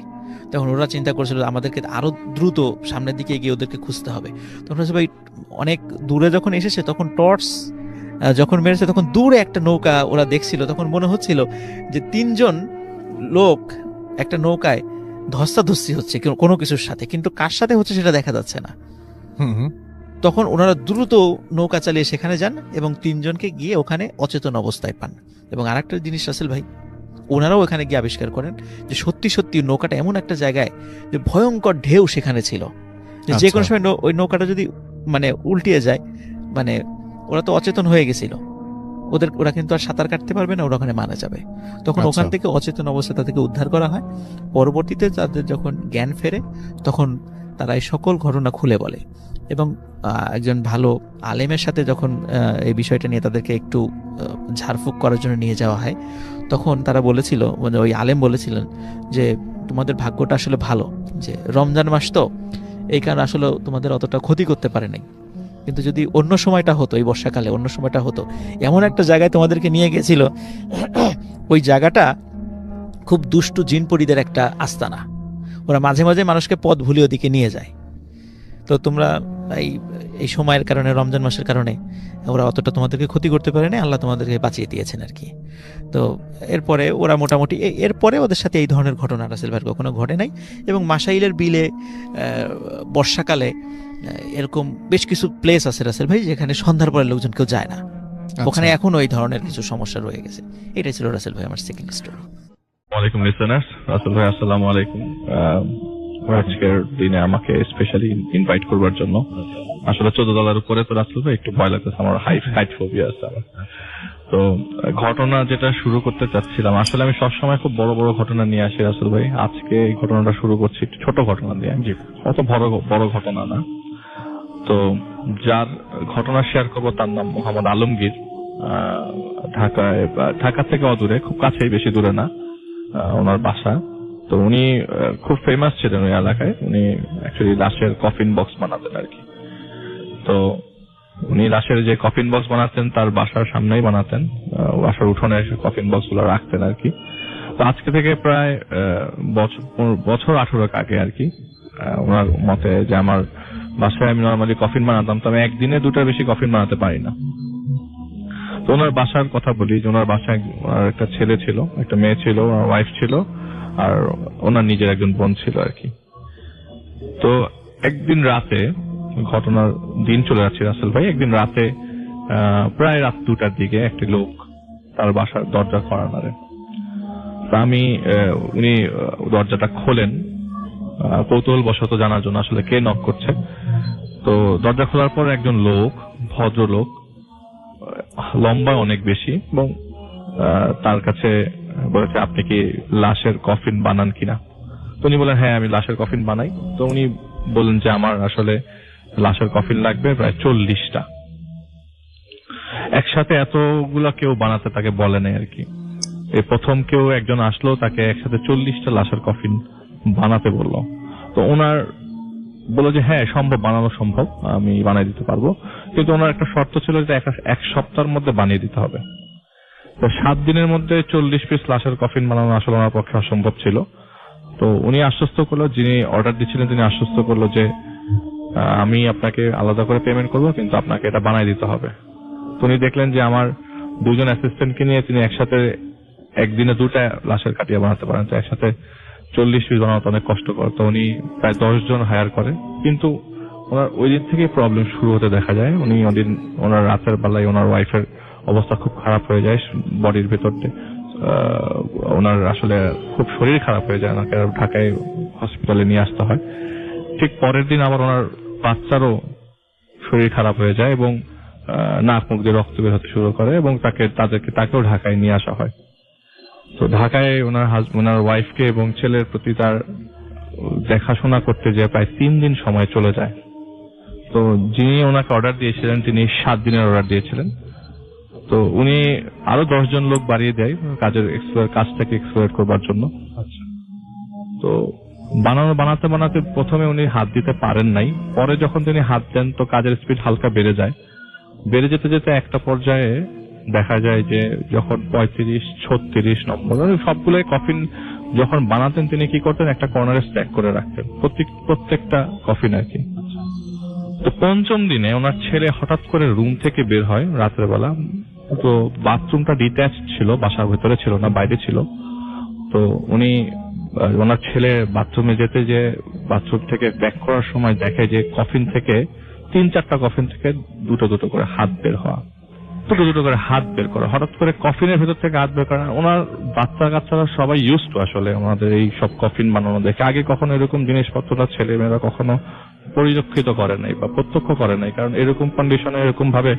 তখন ওরা চিন্তা করছিল আমাদেরকে আরো দ্রুত সামনের দিকে গিয়ে ওদেরকে খুঁজতে হবে। তখন ভাই অনেক দূরে যখন এসেছে তখন টর্চ যখন মেরেছে তখন দূরে একটা নৌকা ওরা দেখছিল, তখন মনে হচ্ছিল যে 3 জন লোক একটা নৌকায় ধস্তাধস্তি হচ্ছে কোনো কিছুর সাথে, কিন্তু কার সাথে হচ্ছে সেটা দেখা যাচ্ছে না। তখন ওনারা দ্রুত নৌকা চালিয়ে সেখানে যান এবং 3 জনকে গিয়ে ওখানে অচেতন অবস্থায় পান। এবং আরেকটা জিনিস রাসেল ভাই, ওনারাও ওখানে গিয়ে আবিষ্কার করেন যে সত্যি সত্যি নৌকাটা এমন একটা জায়গায় যে ভয়ঙ্কর ঢেউ সেখানে ছিল, যে কোনো সময় ওই নৌকাটা যদি মানে উল্টিয়ে যায়, মানে ওরা তো অচেতন হয়ে গেছিল, ওরা কিন্তু আর সাঁতার কাটতে পারবে না, ওরা ওখানে মারা যাবে। তখন ওখান থেকে অচেতন অবস্থায় তাদেরকে উদ্ধার করা হয়। পরবর্তীতে তাদের যখন জ্ঞান ফেরে তখন তারা এই সকল ঘটনা খুলে বলে, এবং একজন ভালো আলেমের সাথে যখন এই বিষয়টা নিয়ে তাদেরকে একটু ঝাড়ফুঁক করার জন্য নিয়ে যাওয়া হয়, তখন তারা বলেছিল, মানে ওই আলেম বলেছিলেন যে তোমাদের ভাগ্যটা আসলে ভালো, যে রমজান মাস তো এই কারণে আসলে তোমাদের অতটা ক্ষতি করতে পারে নাই, কিন্তু যদি অন্য সময়টা হতো, এই বর্ষাকালে অন্য সময়টা হতো, এমন একটা জায়গায় তোমাদেরকে নিয়ে গেছিল, ওই জায়গাটা খুব দুষ্টু জিনপরিদের একটা আস্তানা, ওরা মাঝে মাঝে মানুষকে পথ ভুলিয়ে ওদিকে নিয়ে যায়। তো তোমরা এই সময়ের কারণে, রমজান মাসের কারণে ওরা অতটা তোমাদেরকে ক্ষতি করতে পারে না, আল্লাহ তোমাদেরকে বাঁচিয়ে দিয়েছেন আর কি। তো এরপরে ওরা মোটামুটি এরপরে ওদের সাথে এই ধরনের ঘটনা রাসেল ভাই কখনো ঘটে নাই। এবং মাসাইলের বিলে বর্ষাকালে এরকম বেশ কিছু প্লেস আছে রাসেল ভাই যেখানে সন্ধ্যার পরে লোকজন কেউ যায় না, ওখানে এখনো এই ধরনের কিছু সমস্যা রয়ে গেছে। এটাই ছিল রাসেল ভাই আমার সেকেন্ড স্টোরি। ওয়ালাইকুম লিসেনার্স, রাসেল ভাই আসসালামু আলাইকুম। আজকের দিনে আমাকে স্পেশালি ইনভাইট করবার জন্য আসলে 14 তলার উপরে তো রাসেল ভাই একটু ভয় লাগতেছে, আমার হাইট ফোবিয়া আছে আমার। তো ঘটনা যেটা শুরু করতে চাচ্ছিলাম, আসলে আমি সবসময় খুব বড় বড় ঘটনা নিয়ে আসি রাসেল ভাই। আজকে এই ঘটনাটা শুরু করছি ছোট ঘটনা দিয়ে, অত বড় ঘটনা না। তো যার ঘটনা শেয়ার করবো তার নাম মোহাম্মদ আলমগীর। ঢাকা থেকে অদূরে, খুব কাছেই, বেশি দূরে না ওনার বাসা। তো উনি খুব ফেমাস ছিলেন ওই এলাকায়। উনি অ্যাকচুয়ালি লাশের কফিন বক্স বানাতেন আর কি। তো উনি লাশের যে কফিন বক্স বানাতেন তার বাসার সামনেই বানাতেন, বাসার উঠোনে কফিন বক্স গুলো রাখতেন আর কি। তো আজকে থেকে প্রায় বছর 18 আগে আর কি, ওনার মতে যে আমার বাসায় আমি নর্মালি কফিন বানাতাম, তো আমি একদিনে 2টার বেশি কফিন বানাতে পারি না। তো ওনার বাসার কথা বলি যে ওনার বাসায় ওনার একটা ছেলে ছিল, একটা মেয়ে ছিল, ওনার ওয়াইফ ছিল, আর ওনার নিজের একজন বোন ছিল আর কি। তো একদিন রাতে, ঘটনার দিন চলে যাচ্ছে রাসেল ভাই, একদিন রাতে প্রায় রাত 2টার দিকে একটি লোক তার বাসার দরজা কড়া নাড়ে। তা উনি দরজাটা খোলেন কৌতূহল বশত জানার জন্য আসলে কে নক করছে। তো দরজা খোলার পর একজন লোক, ভদ্রলোক, লম্বা অনেক বেশি, এবং তার কাছে বলেছে আপনি কি লাশের কফিন বানান কিনা। তো উনি বলেন হ্যাঁ আমি লাশের কফিন বানাই। তো উনি বলেন যে আমার আসলে লাশের কফিন লাগবে প্রায় 40টা। একসাথে এতগুলা কেউ বানাতে তাকে বলে নাই আর কি। এই প্রথম কেউ একজন আসলো, তাকে একসাথে 40টা লাশের কফিন বানাতে বললো। তো ওনার বললো যে হ্যাঁ সম্ভব, বানানো সম্ভব, আমি বানিয়ে দিতে পারবো, কিন্তু ওনার একটা শর্ত ছিল যে এক সপ্তাহের মধ্যে বানিয়ে দিতে হবে। তো 7 দিনের মধ্যে 40 পিস লাশের কফিন বানানো আসলে ওনার পক্ষে অসম্ভব ছিল। তো উনি আশ্বস্ত করলো, যিনি অর্ডার দিচ্ছিলেন তিনি আশ্বস্ত করলো যে আমি আপনাকে আলাদা করে পেমেন্ট করবো, কিন্তু আপনাকে এটা বানিয়ে দিতে হবে। তো উনি দেখলেন যে আমার 2জন অ্যাসিস্ট্যান্টকে নিয়ে তিনি একসাথে একদিনে 2টা লাশের কাটিয়ে বানাতে পারেন, তো একসাথে 40 পিস বানানো অনেক কষ্টকর। তো উনি প্রায় 10 জন হায়ার করে, কিন্তু ওনার ওই দিন থেকে প্রবলেম শুরু হতে দেখা যায়। ওনার রাতের বেলায় ওনার ওয়াইফের অবস্থা খুব খারাপ হয়ে যায়, বডির ভেতর ওনার আসলে খুব শরীর খারাপ হয়ে যায়, ওনাকে ঢাকায় হসপিটালে নিয়ে আসতে হয়। ঠিক পরের দিন আবার ওনার বাচ্চারও শরীর খারাপ হয়ে যায় এবং নাক মুখ দিয়ে রক্ত বের হতে শুরু করে, এবং তাকেও ঢাকায় নিয়ে আসা হয়। তো ঢাকায় ওনার ওয়াইফকে এবং ছেলের প্রতি তার দেখাশোনা করতে যে প্রায় 3 দিন সময় চলে যায়। তো যিনি ওনাকে অর্ডার দিয়েছিলেন তিনি 7 দিনের অর্ডার দিয়েছিলেন। তো উনি আরো 10 জন লোক বাড়িয়ে দেয় কাজটাকে এক্সপ্লোর করবার জন্য। তো বানাতে বানাতে প্রথমে উনি হাত দিতে পারেন নাই, পরে যখন তিনি হাত দেন তো কাজের স্পিড হালকা বেড়ে যায়। বেড়ে যেতে যেতে একটা পর্যায়ে দেখা যায় যে যখন 35-36 নম্বর সবগুলোই কফিন যখন বানাতেন তিনি কি করতেন, একটা কর্নারে স্ট্যাক করে রাখতেন প্রত্যেকটা কফিন আর কি। তো 5ম দিনে ওনার ছেলে হঠাৎ করে রুম থেকে বের হয় রাতের বেলা। তো বাথরুমটা ডিট্যাচড ছিল, বাসার ভেতরে ছিল না, বাইরে ছিল। তো ওনার ছেলে বাথরুমে যেতে যে বাথরুম থেকে ব্যাক করার সময় দেখে যে কফিন থেকে 3-4টা কফিন থেকে দুটো করে হাত বের হওয়া, দুটো করে হাত বের করা, হঠাৎ করে কফিনের ভেতর থেকে হাত বের করা। ওনার বাচ্চারা সবাই ইউজ টু আসলে আমাদের এই সব কফিন বানানো দেখে। আগে কখনো এরকম জিনিসপত্রটা ছেলেমেয়েরা কখনো পরিলক্ষিত করে নাই বা প্রত্যক্ষ করে নাই, কারণ এরকম কন্ডিশনে এরকম ভাবে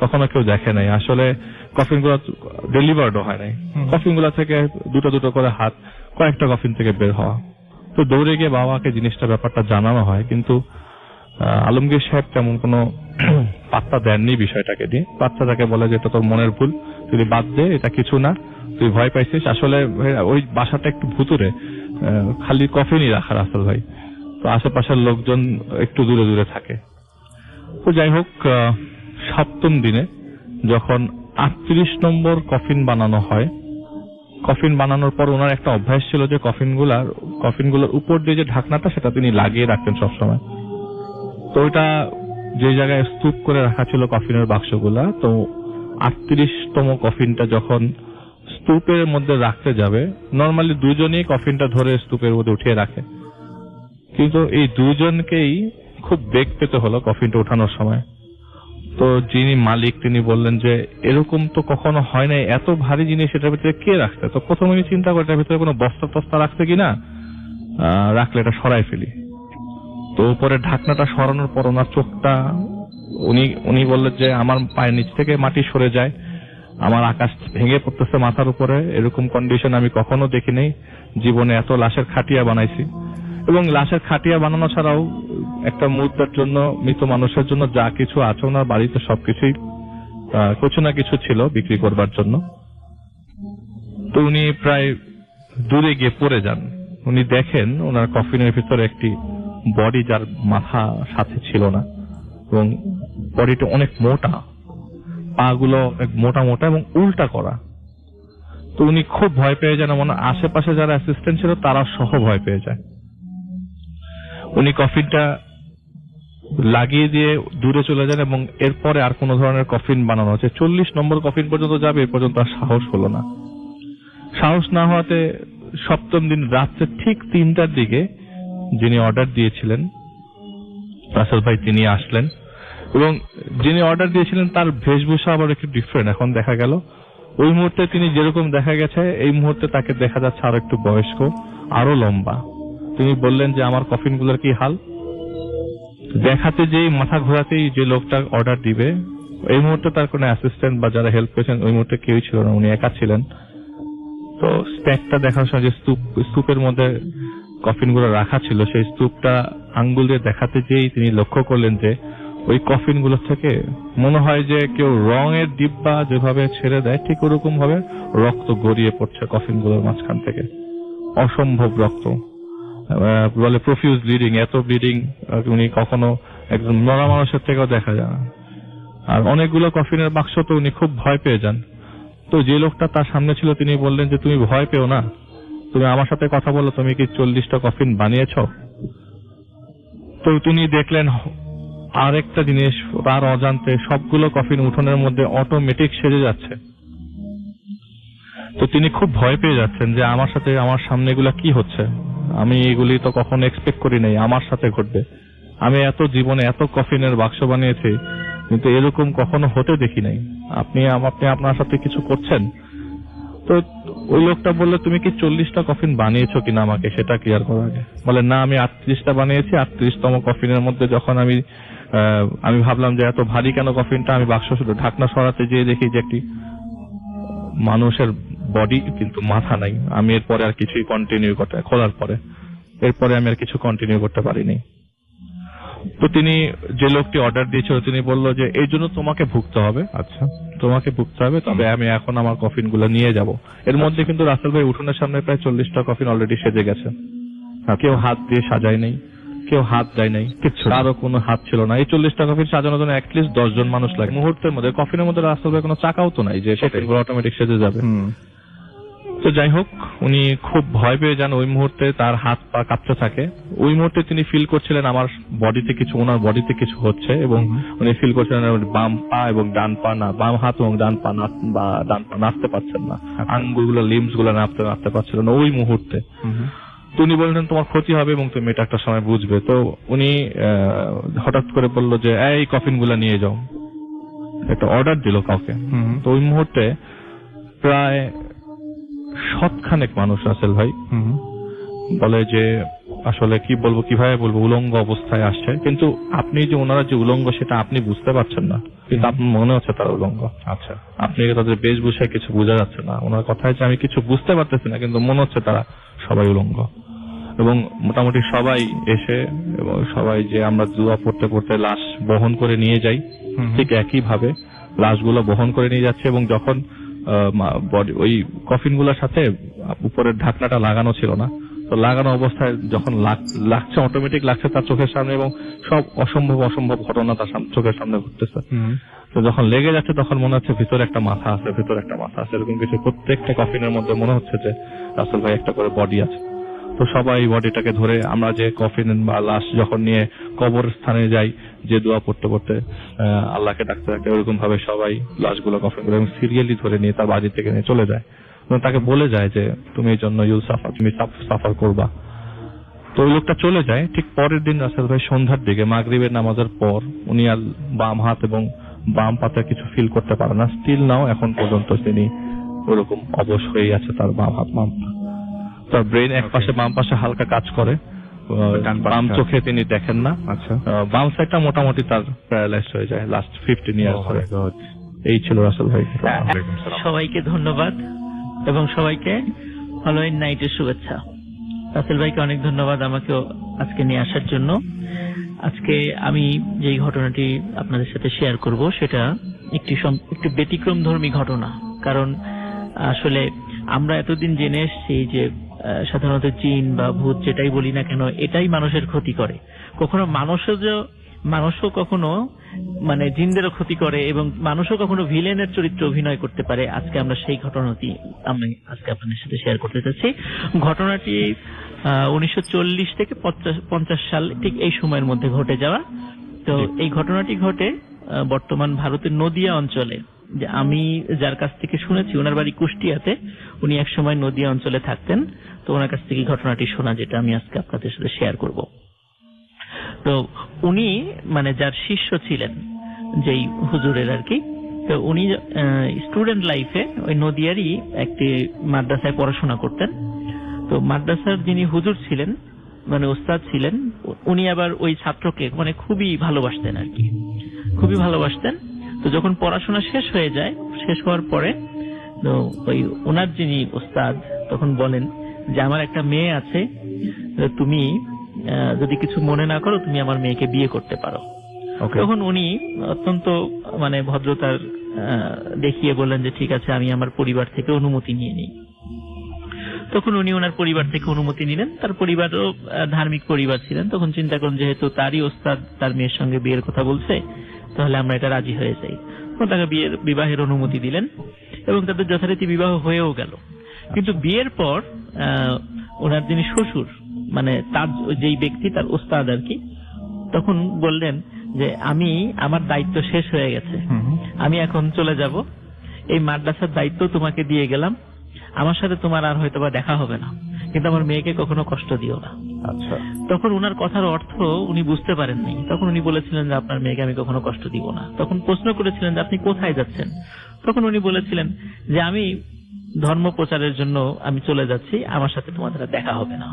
কখনো কেউ দেখে নাই। আসলে কফিন গুলো ডেলিভার্ডও হয় নাই, কফিন গুলা থেকে দুটো করে হাত কয়েকটা কফিন থেকে বের হওয়া। তো দৌড়ে গিয়ে বাবাকে ব্যাপারটা জানানো হয়, কিন্তু আলমগীর সাহেব তেমন কোনো পাত্তা দেননি বিষয়টাকে নিয়ে। বাচ্চাটাকে বলে যে এটা তোর মনের ভুল, তুই বাদ দে, এটা কিছু না, তুই ভয় পাইছিস। আসলে ওই বাসাটা একটু ভুতুরে, খালি কফিনই রাখা রাসেল ভাই। তো আশেপাশের লোকজন একটু দূরে দূরে থাকে। তো যাই হোক, 7ম দিনে যখন 38 নম্বর কফিন বানানো হয়, কফিন বানানোর পর ওনার একটা অভ্যাস ছিল যে কফিনগুলোর উপর দিয়ে যে ঢাকনাটা সেটা তিনি লাগিয়ে রাখতেন সবসময়। তো ওইটা যে জায়গায় স্তূপ করে রাখা ছিল কফিনের বাক্সগুলা, তো 38তম কফিনটা যখন স্তূপের মধ্যে রাখতে যাবে, নর্মালি 2জনই কফিনটা ধরে স্তূপের মধ্যে উঠিয়ে রাখে, কিন্তু এই 2জনকেই খুব বেগ পেতে হলো কফিনটা ওঠানোর সময়। তো যিনি মালিক তিনি বললেন যে এরকম তো কখনো হয় নাই, এত ভারী জিনিস এটার ভিতরে কে রাখছে। তো প্রথমে চিন্তা করে এটার ভিতরে কোনো বস্তা টস্তা রাখছে কিনা, রাখলে এটা সরাই ফেলি। তো উপরে ঢাকনাটা সরানোর পর ওনার চোখটা উনি বললেন যে আমার পায়ের নিচ থেকে মাটি সরে যায়, আমার আকাশ ভেঙে পড়তেছে মাথার উপরে, এরকম কন্ডিশন আমি কখনো দেখিনি, জীবনে এত লাশের খাটিয়া বানাইছি। এবং লাশের খাটিয়া বানানো ছাড়াও একটা মুহূর্তের জন্য, মৃত মানুষের জন্য যা কিছু আছে ওনার বাড়িতে সবকিছুই কিছু না কিছু ছিল বিক্রি করবার জন্য। তো উনি প্রায় দূরে গিয়ে পড়ে যান। উনি দেখেন ওনার কফিনের ভিতরে একটি বডি, যার মাথা সাথে ছিল না, এবং বডিটা অনেক মোটা, পা গুলো মোটা মোটা এবং উল্টা করা। তো উনি খুব ভয় পেয়ে যান, মানে আশেপাশে যারা অ্যাসিস্ট্যান্ট ছিল তারা সহ ভয় পেয়ে যায়। উনি কফিনটা লাগিয়ে দিয়ে দূরে চলে যান এবং এরপরে আর কোন ধরনের কফিন বানানো হচ্ছে 40 নম্বর কফিন পর্যন্ত যাবে, এ পর্যন্ত আর সাহস হলো না। সাহস না হওয়াতে 7ম দিন রাত্রে ঠিক 3টার দিকে যিনি অর্ডার দিয়েছিলেন রাসেল ভাই, তিনি আসলেন। এবং যিনি অর্ডার দিয়েছিলেন তার বেশভূষা আবার একটু ডিফারেন্ট। এখন দেখা গেল ওই মুহূর্তে তিনি যেরকম দেখা গেছে, এই মুহূর্তে তাকে দেখা যাচ্ছে আরো একটু বয়স্ক, আরো লম্বা। তিনি বললেন যে আমার কফিনগুলোর কি হাল। দেখাতে যেই মাথা ঘোরাতেই যে লোকটা অর্ডার দিবে, এই মুহূর্তে তার কোনো অ্যাসিস্ট্যান্ট বা যারা হেল্প করেছেন ওই মুহূর্তে কেউই ছিল না, উনি একা ছিলেন। তো স্ট্যাকটা দেখার সময় যে স্তূপের মধ্যে কফিনগুলো রাখা ছিল, সেই স্তূপটা আঙ্গুল দিয়ে দেখাতে যেই তিনি লক্ষ্য করলেন যে ওই কফিনগুলো থেকে মনে হয় যে কেউ রঙের ডিব্বা যেভাবে ছেড়ে দেয় ঠিক ওরকম ভাবে রক্ত গড়িয়ে পড়ছে কফিনগুলোর মাঝখান থেকে। অসম্ভব রক্ত, বলে প্রফিউজ ব্লিডিং। এত ব্লিডিং উনি কখনো একজন মরা মানুষের থেকেও দেখা যায় না। আর অনেকগুলো কফিনের বাক্স, তো উনি খুব ভয় পেয়ে যান। তো যে লোকটা তার সামনে ছিল তিনি বললেন যে তুমি ভয় পেও না, তুমি আমার সাথে কথা বলো, তুমি কি 40টা কফিন বানিয়েছ? তো তিনি দেখলেন আরেকটা জিনিস, তার অজান্তে সবগুলো কফিন উঠোনের মধ্যে অটোমেটিক সেজে যাচ্ছে। তো তিনি খুব ভয় পেয়ে যাচ্ছেন যে আমার সাথে, আমার সামনে এগুলা কি হচ্ছে, আমি এগুলি তো কখনো এক্সপেক্ট করি নাই আমার সাথে ঘটবে। আমি এত জীবনে এত কফিনের বাক্স বানিয়েছি, কিন্তু এরকম কখনো হতে দেখি নাই। আপনি আপনার সাথে কিছু করছেন? তো ওই লোকটা বললো তুমি কি 40টা কফিন বানিয়েছো কিনা আমাকে সেটা ক্লিয়ার করার আগে। বলে না, আমি 38টা বানিয়েছি। 38তম কফিনের মধ্যে যখন আমি ভাবলাম যে এত ভারী কেন কফিনটা, আমি বাক্স শুধু ঢাকনা সরাতে যেয়ে দেখি যে একটি মানুষের বডি কিন্তু মাথা নাই। আমি এরপরে আর কিছুই কন্টিনিউ করতে, খোলার পরে এরপরে আমি আর কিছু কন্টিনিউ করতে পারিনি। তো তিনি, যে লোকটি অর্ডার দিয়েছিল, তিনি বললো যে এই জন্য তোমাকে ভুগতে হবে। আচ্ছা, তোমাকে ভুগতে হবে, তবে আমি এখন আমার কফিন গুলো নিয়ে যাব। এর মধ্যে কিন্তু রাসেল ভাই উঠোনের সামনে প্রায় 40টা কফিন অলরেডি সেজে গেছে। কেউ হাত দিয়ে সাজায় নাই, কেউ হাত দেয় নাই, কিচ্ছু, কারো কোনো হাত ছিল না। এই 40টা কফিন সাজানোর জন্য অ্যাটলিস্ট 10 জন মানুষ লাগে। মুহূর্তের মধ্যে কফিনের মধ্যে রাসেল ভাই কোনো চাকাও তো নাই যে সেটা অটোমেটিক সেজে যাবে। তো যাই হোক, উনি খুব ভয় পেয়ে যান। ওই মুহূর্তে তার হাত পা কাঁপতে থাকে। ওই মুহূর্তে তিনি ফিল করছিলেন আমার বডিতে কিছু, ওনার বডিতে কিছু হচ্ছে, এবং উনি ফিল করছিলেন বাম পা এবং ডান পা না, বাম হাত এবং ডান পা নাচতে পারছেন না, আঙ্গুলগুলো, লিম্বস গুলো নাচতে পারছিল না ওই মুহূর্তে। তো উনি বললেন তোমার ক্ষতি হবে এবং তুমি এটা একটা সময় বুঝবে। তো উনি হঠাৎ করে বললো যে এই কফিন গুলা নিয়ে যাও, একটা অর্ডার দিল কাউকে। তো ওই মুহূর্তে প্রায় 100 মানুষ রাসেল ভাই বলে যে আসলে কি বলবো, কিভাবে বলবো, উলঙ্গ অবস্থায় আসছে। কিন্তু আপনি যে ওনারা যে উলঙ্গ সেটা আপনি বুঝতে পারছেন না, কিন্তু আপনার মনে হচ্ছে তারা উলঙ্গ। আচ্ছা, আপনি তাদের বেশভূষায় কিছু বোঝা যাচ্ছে না, ওনার কথায় যে আমি কিছু বুঝতে পারতেছি না, কিন্তু মনে হচ্ছে তারা সবাই উলঙ্গ। এবং মোটামুটি সবাই এসে, এবং সবাই যে আমরা দোয়া পড়তে পড়তে লাশ বহন করে নিয়ে যাই, ঠিক একই ভাবে লাশগুলো বহন করে নিয়ে যাচ্ছে। এবং যখন ওই কফিন গুলোর সাথে উপরের ঢাকনাটা লাগানো ছিল না, তো লাগানো অবস্থায় যখন লাগছে, অটোমেটিক লাগছে তার চোখের সামনে, এবং সব অসম্ভব ঘটনা তার চোখের সামনে ঘটতেছে। তো যখন লেগে যাচ্ছে তখন মনে হচ্ছে ভিতরে একটা মাথা আছে, এরকম কিছু। প্রত্যেকটা কফিনের মধ্যে মনে হচ্ছে যে রাসেল ভাই একটা করে বডি আছে। তো সবাই বডিটাকে ধরে, আমরা যে কফিন বা লাশ যখন নিয়ে কবর স্থানে যাই, যে দোয়া পড়তে পড়তে আল্লাহকে ডাকতে ডাকতে, ওরকম ভাবে সবাই লাশগুলো, কফিনগুলো সিরিয়ালি ধরে নিয়ে তার বাড়ি থেকে নিয়ে চলে যায়। তাকে বলে যায় যে তুমি এই জন্য তুমি সাফার করবা। তো ওই লোকটা চলে যায়। ঠিক পরের দিন রাসেল ভাই সন্ধ্যার দিকে, মাগরিবের নামাজের পর, উনি আর বাম হাত এবং বাম পাতে কিছু ফিল করতে পারে না। স্টিল নাও এখন পর্যন্ত তিনি ওরকম অবশ হয়ে আছে, তার বাম হাত বাম পা। তার ব্রেন এক পাশে, বাম পাশে হালকা কাজ করে, বাম চোখে তিনি দেখেন না। আচ্ছা, বাম সাইডটা মোটামুটি তার প্যারালাইজ হয়ে যায় লাস্ট 15 ইয়ার্স ধরে। এই ছিল রাসেল ভাই। সবাইকে ধন্যবাদ এবং সবাইকে হ্যালোউইন নাইটের শুভেচ্ছা। রাসেল ভাইকে অনেক ধন্যবাদ আমাকে আজকে নিয়ে আসার জন্য। আজকে আমি যেই ঘটনাটি আপনাদের সাথে শেয়ার করব সেটা একটি ব্যতিক্রমধর্মী ঘটনা। কারণ আসলে আমরা এতদিন জেনে এসেছি যে সাধারণত জিন বা ভূত যেটাই বলি না কেন এটাই মানুষের ক্ষতি করে। কখনো মানুষও কখনো মানে জিনদেরও ক্ষতি করে এবং মানুষও কখনো ভিলেনের চরিত্র অভিনয় করতে পারে। আজকে আমরা সেই ঘটনাটি আমি আজকে আপনাদের সাথে শেয়ার করতে চাচ্ছি। ঘটনাটি 1940 থেকে 50 সাল ঠিক এই সময়ের মধ্যে ঘটে যাওয়া। তো এই ঘটনাটি ঘটে বর্তমান ভারতের নদিয়া অঞ্চলে। যে আমি যার কাছ থেকে শুনেছি, ওনার বাড়ি কুষ্টিয়াতে, উনি একসময় নদিয়া অঞ্চলে থাকতেন। তো ওনার কাছ থেকে ঘটনাটি শোনা, যেটা আমি আজকে আপনাদের সাথে শেয়ার করব। তো উনি মানে যার শিষ্য ছিলেন যেই হুজুরের আর কি, তো উনি স্টুডেন্ট লাইফে ওই নদিয়ারই একটি মাদ্রাসায় পড়াশোনা করতেন। তো মাদ্রাসার যিনি হুজুর ছিলেন মানে ওস্তাদ ছিলেন, উনি আবার ওই ছাত্রকে মানে খুবই ভালোবাসতেন আর কি, খুবই ভালোবাসতেন। তো যখন পড়াশোনা শেষ হয়ে যায়, শেষ হওয়ার পরে তো ওই ওনার যিনি ওস্তাদ তখন বলেন যে আমার একটা মেয়ে আছে, তুমি যদি কিছু মনে না করো তুমি আমার মেয়েকে বিয়ে করতে পারো। তখন উনি অত্যন্ত মানে ভদ্রতার দেখিয়ে বললেন যে ঠিক আছে, আমি আমার পরিবার থেকে অনুমতি নিয়ে নিই। তখন উনি ওনার পরিবার থেকে অনুমতি নিলেন। তার পরিবারও ধার্মিক পরিবার ছিলেন। তখন চিন্তা করলেন যেহেতু তারই ওস্তাদ তার মেয়ের সঙ্গে বিয়ের কথা বলছে, তাহলে আমরা এটা রাজি হয়ে যাই। তাকে বিবাহের অনুমতি দিলেন এবং তাদের যথারীতি বিবাহ হয়েও গেল। কিন্তু বিয়ের পর ওনার যিনি শ্বশুর মানে তার যেই ব্যক্তি তার ওস্তাদ আর কি, তখন বললেন যে আমার দায়িত্ব শেষ হয়ে গেছে, আমি এখন চলে যাব, এই মাদ্রাসার দায়িত্ব তোমাকে দিয়ে গেলাম, আমার সাথে তোমার আর হয়তো বা দেখা হবে না, কিন্তু আমার মেয়েকে কখনো কষ্ট দিও না। আচ্ছা। তখন উনার কথার অর্থ উনি বুঝতে পারেননি। তখন উনি বলেছিলেন যে আপনার মেয়েকে আমি কখনো কষ্ট দিব না। তখন প্রশ্ন করেছিলেন যে আপনি কোথায় যাচ্ছেন? তখন উনি বলেছিলেন যে আমি ধর্ম প্রচারের জন্য আমি চলে যাচ্ছি, আমার সাথে তোমাদের দেখা হবে না।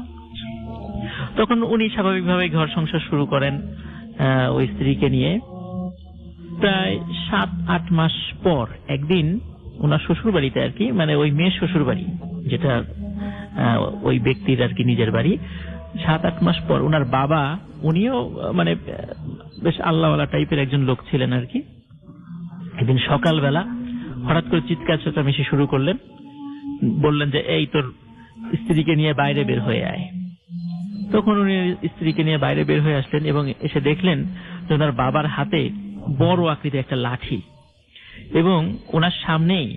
তখন উনি স্বাভাবিকভাবে ঘর সংসার শুরু করেন ওই স্ত্রীকে নিয়ে। প্রায় 7-8 মাস পর একদিন ওনার শ্বশুর বাড়িতে আর কি, মানে ওই মেয়ের শ্বশুর বাড়ি যেটা ওই ব্যক্তির আর কি নিজের বাড়ি, 7-8 মাস পর ওনার বাবা, উনিও মানে বেশ আল্লাহওয়ালা টাইপের একজন লোক ছিলেন আর কি, একদিন সকালবেলা হঠাৎ করে চিৎকার চেঁচামেচি শুরু করলেন। বললেন যে এই তোর স্ত্রীকে নিয়ে বাইরে বের হয়ে আয়। তখন উনি স্ত্রীকে নিয়ে বাইরে বের হয়ে আসলেন এবং এসে দেখলেন যে ওনার বাবার হাতে বড় আকৃতির একটা লাঠি এবং ওনার সামনেই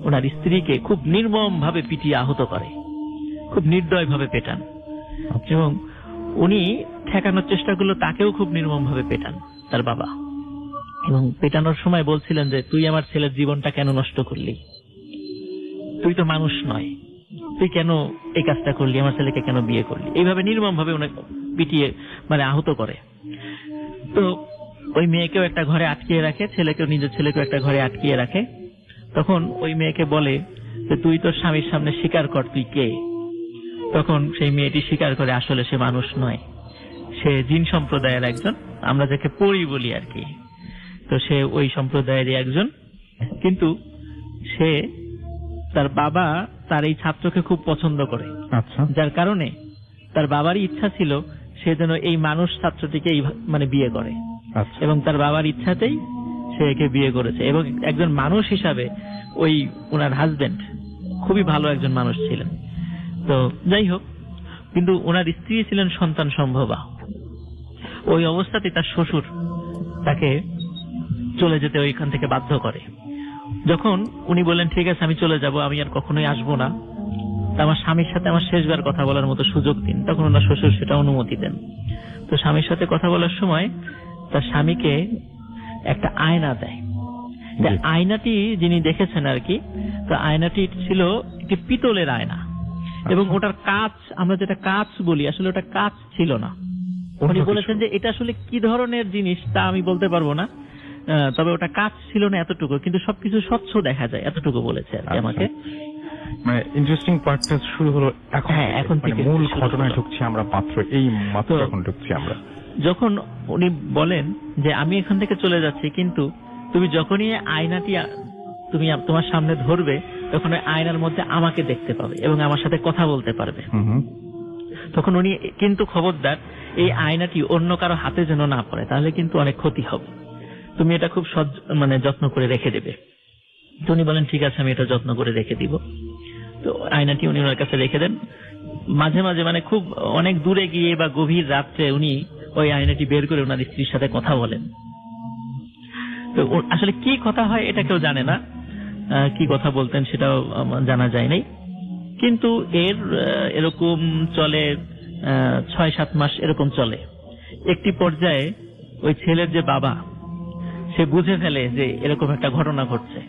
ওনার স্ত্রীকে খুব নির্মম ভাবে পিটিয়ে আহত করে, খুব নির্দয় ভাবে পেটান এবং উনি ঠেকানোর চেষ্টা করলো, তাকেও খুব নির্মম ভাবে পেটান তার বাবা। এবং পেটানোর সময় বলছিলেন যে তুই আমার ছেলের জীবনটা কেন নষ্ট করলি, তুই তো মানুষ নয়, তুই কেন এই কাজটা করলি, আমার ছেলেকে কেন বিয়ে করলি, এইভাবে নির্মম ভাবে ওনাকে পিটিয়ে মানে আহত করে। তো ওই মেয়েকেও একটা ঘরে আটকিয়ে রাখে, নিজের ছেলেকেও একটা ঘরে আটকিয়ে রাখে। তখন ওই মেয়েকে বলে যে তুই তোর স্বামীর সামনে স্বীকার কর তুই কে। তখন সেই মেয়েটি স্বীকার করে আসলে সে মানুষ নয়, সে জিন সম্প্রদায়ের একজন, আমরা যাকে পরী বলি আর কি। তো সে ওই সম্প্রদায়েরই একজন, কিন্তু সে তার বাবা তার এই ছাত্রকে খুব পছন্দ করে। আচ্ছা। যার কারণে তার বাবারই ইচ্ছা ছিল সে যেন এই মানুষ ছাত্রটিকে মানে বিয়ে করে। আচ্ছা। এবং তার বাবার ইচ্ছাতেই সে একে বিয়ে করেছে। এবং একজন মানুষ হিসাবে ওই ওনার হাজবেন্ড খুবই ভালো একজন মানুষ ছিলেন। তো যাই হোক, কিন্তু ওনার স্ত্রী ছিলেন সন্তান সম্ভবা। ওই অবস্থাতে তার শ্বশুর তাকে চলে যেতে ওইখান থেকে বাধ্য করে। যখন উনি বললেন ঠিক আছে আমি চলে যাব, আমি আর কখনোই আসবো না, আমার স্বামীর সাথে আমার শেষবার কথা বলার মতো সুযোগ দিন, তখন ওনার শ্বশুর সেটা অনুমতি দেন। তো স্বামীর সাথে কথা বলার সময় তার স্বামীকে একটা আয়না দেয়। আয়নাটি যিনি দেখেছেন আর কি, তো আয়নাটি ছিল একটি পিতলের আয়না এবং ওটার কাঁচ, আমরা যেটা কাঁচ বলি আসলে ওটা কাঁচ ছিল না। উনি বলেছেন যে এটা আসলে কি ধরনের জিনিস তা আমি বলতে পারবো না, তবে ওটা কাঁচ ছিল না এতটুকু, কিন্তু সবকিছু স্বচ্ছ দেখা যায় এতটুকু বলেছে আর কি আমাকে। মানে ইন্টারেস্টিং পার্টটা শুরু হলো এখন। হ্যাঁ, এখন থেকে মূল শুরু ঘটনায় হলো। ঢুকছি আমরা মাত্র এখন ঢুকছি আমরা। যখন উনি বলেন যে আমি এখান থেকে চলে যাচ্ছি, কিন্তু তুমি যখনই আয়নাটি তুমি তোমার সামনে ধরবে তখন ওই আয়নার মধ্যে আমাকে দেখতে পাবে এবং আমার সাথে কথা বলতে পারবে। তখন উনি কিন্তু খবরদার এই আয়নাটি অন্য কারো হাতে যেন না পড়ে, তাহলে কিন্তু অনেক ক্ষতি হবে, তুমি এটা খুব মানে যত্ন করে রেখে দেবে। তো উনি বলেন ঠিক আছে, আমি এটা যত্ন করে রেখে দিব। তো আয়নাটি উনি ওনার কাছে রেখে দেন। মাঝে মাঝে মানে খুব অনেক দূরে গিয়ে বা গভীর রাত্রে উনি ওই আয়নাটি বের করে ওনার স্ত্রীর সাথে কথা বলেন। তো আসলে কি কথা হয় এটা কেউ জানে না, কি কথা বলতেন সেটাও জানা যায় নাই। কিন্তু এরকম চলে 6-7 মাস এরকম চলে। একটি পর্যায়ে ওই ছেলের যে বাবা, সে বুঝে ফেলে যে এরকম একটা ঘটনা ঘটছে।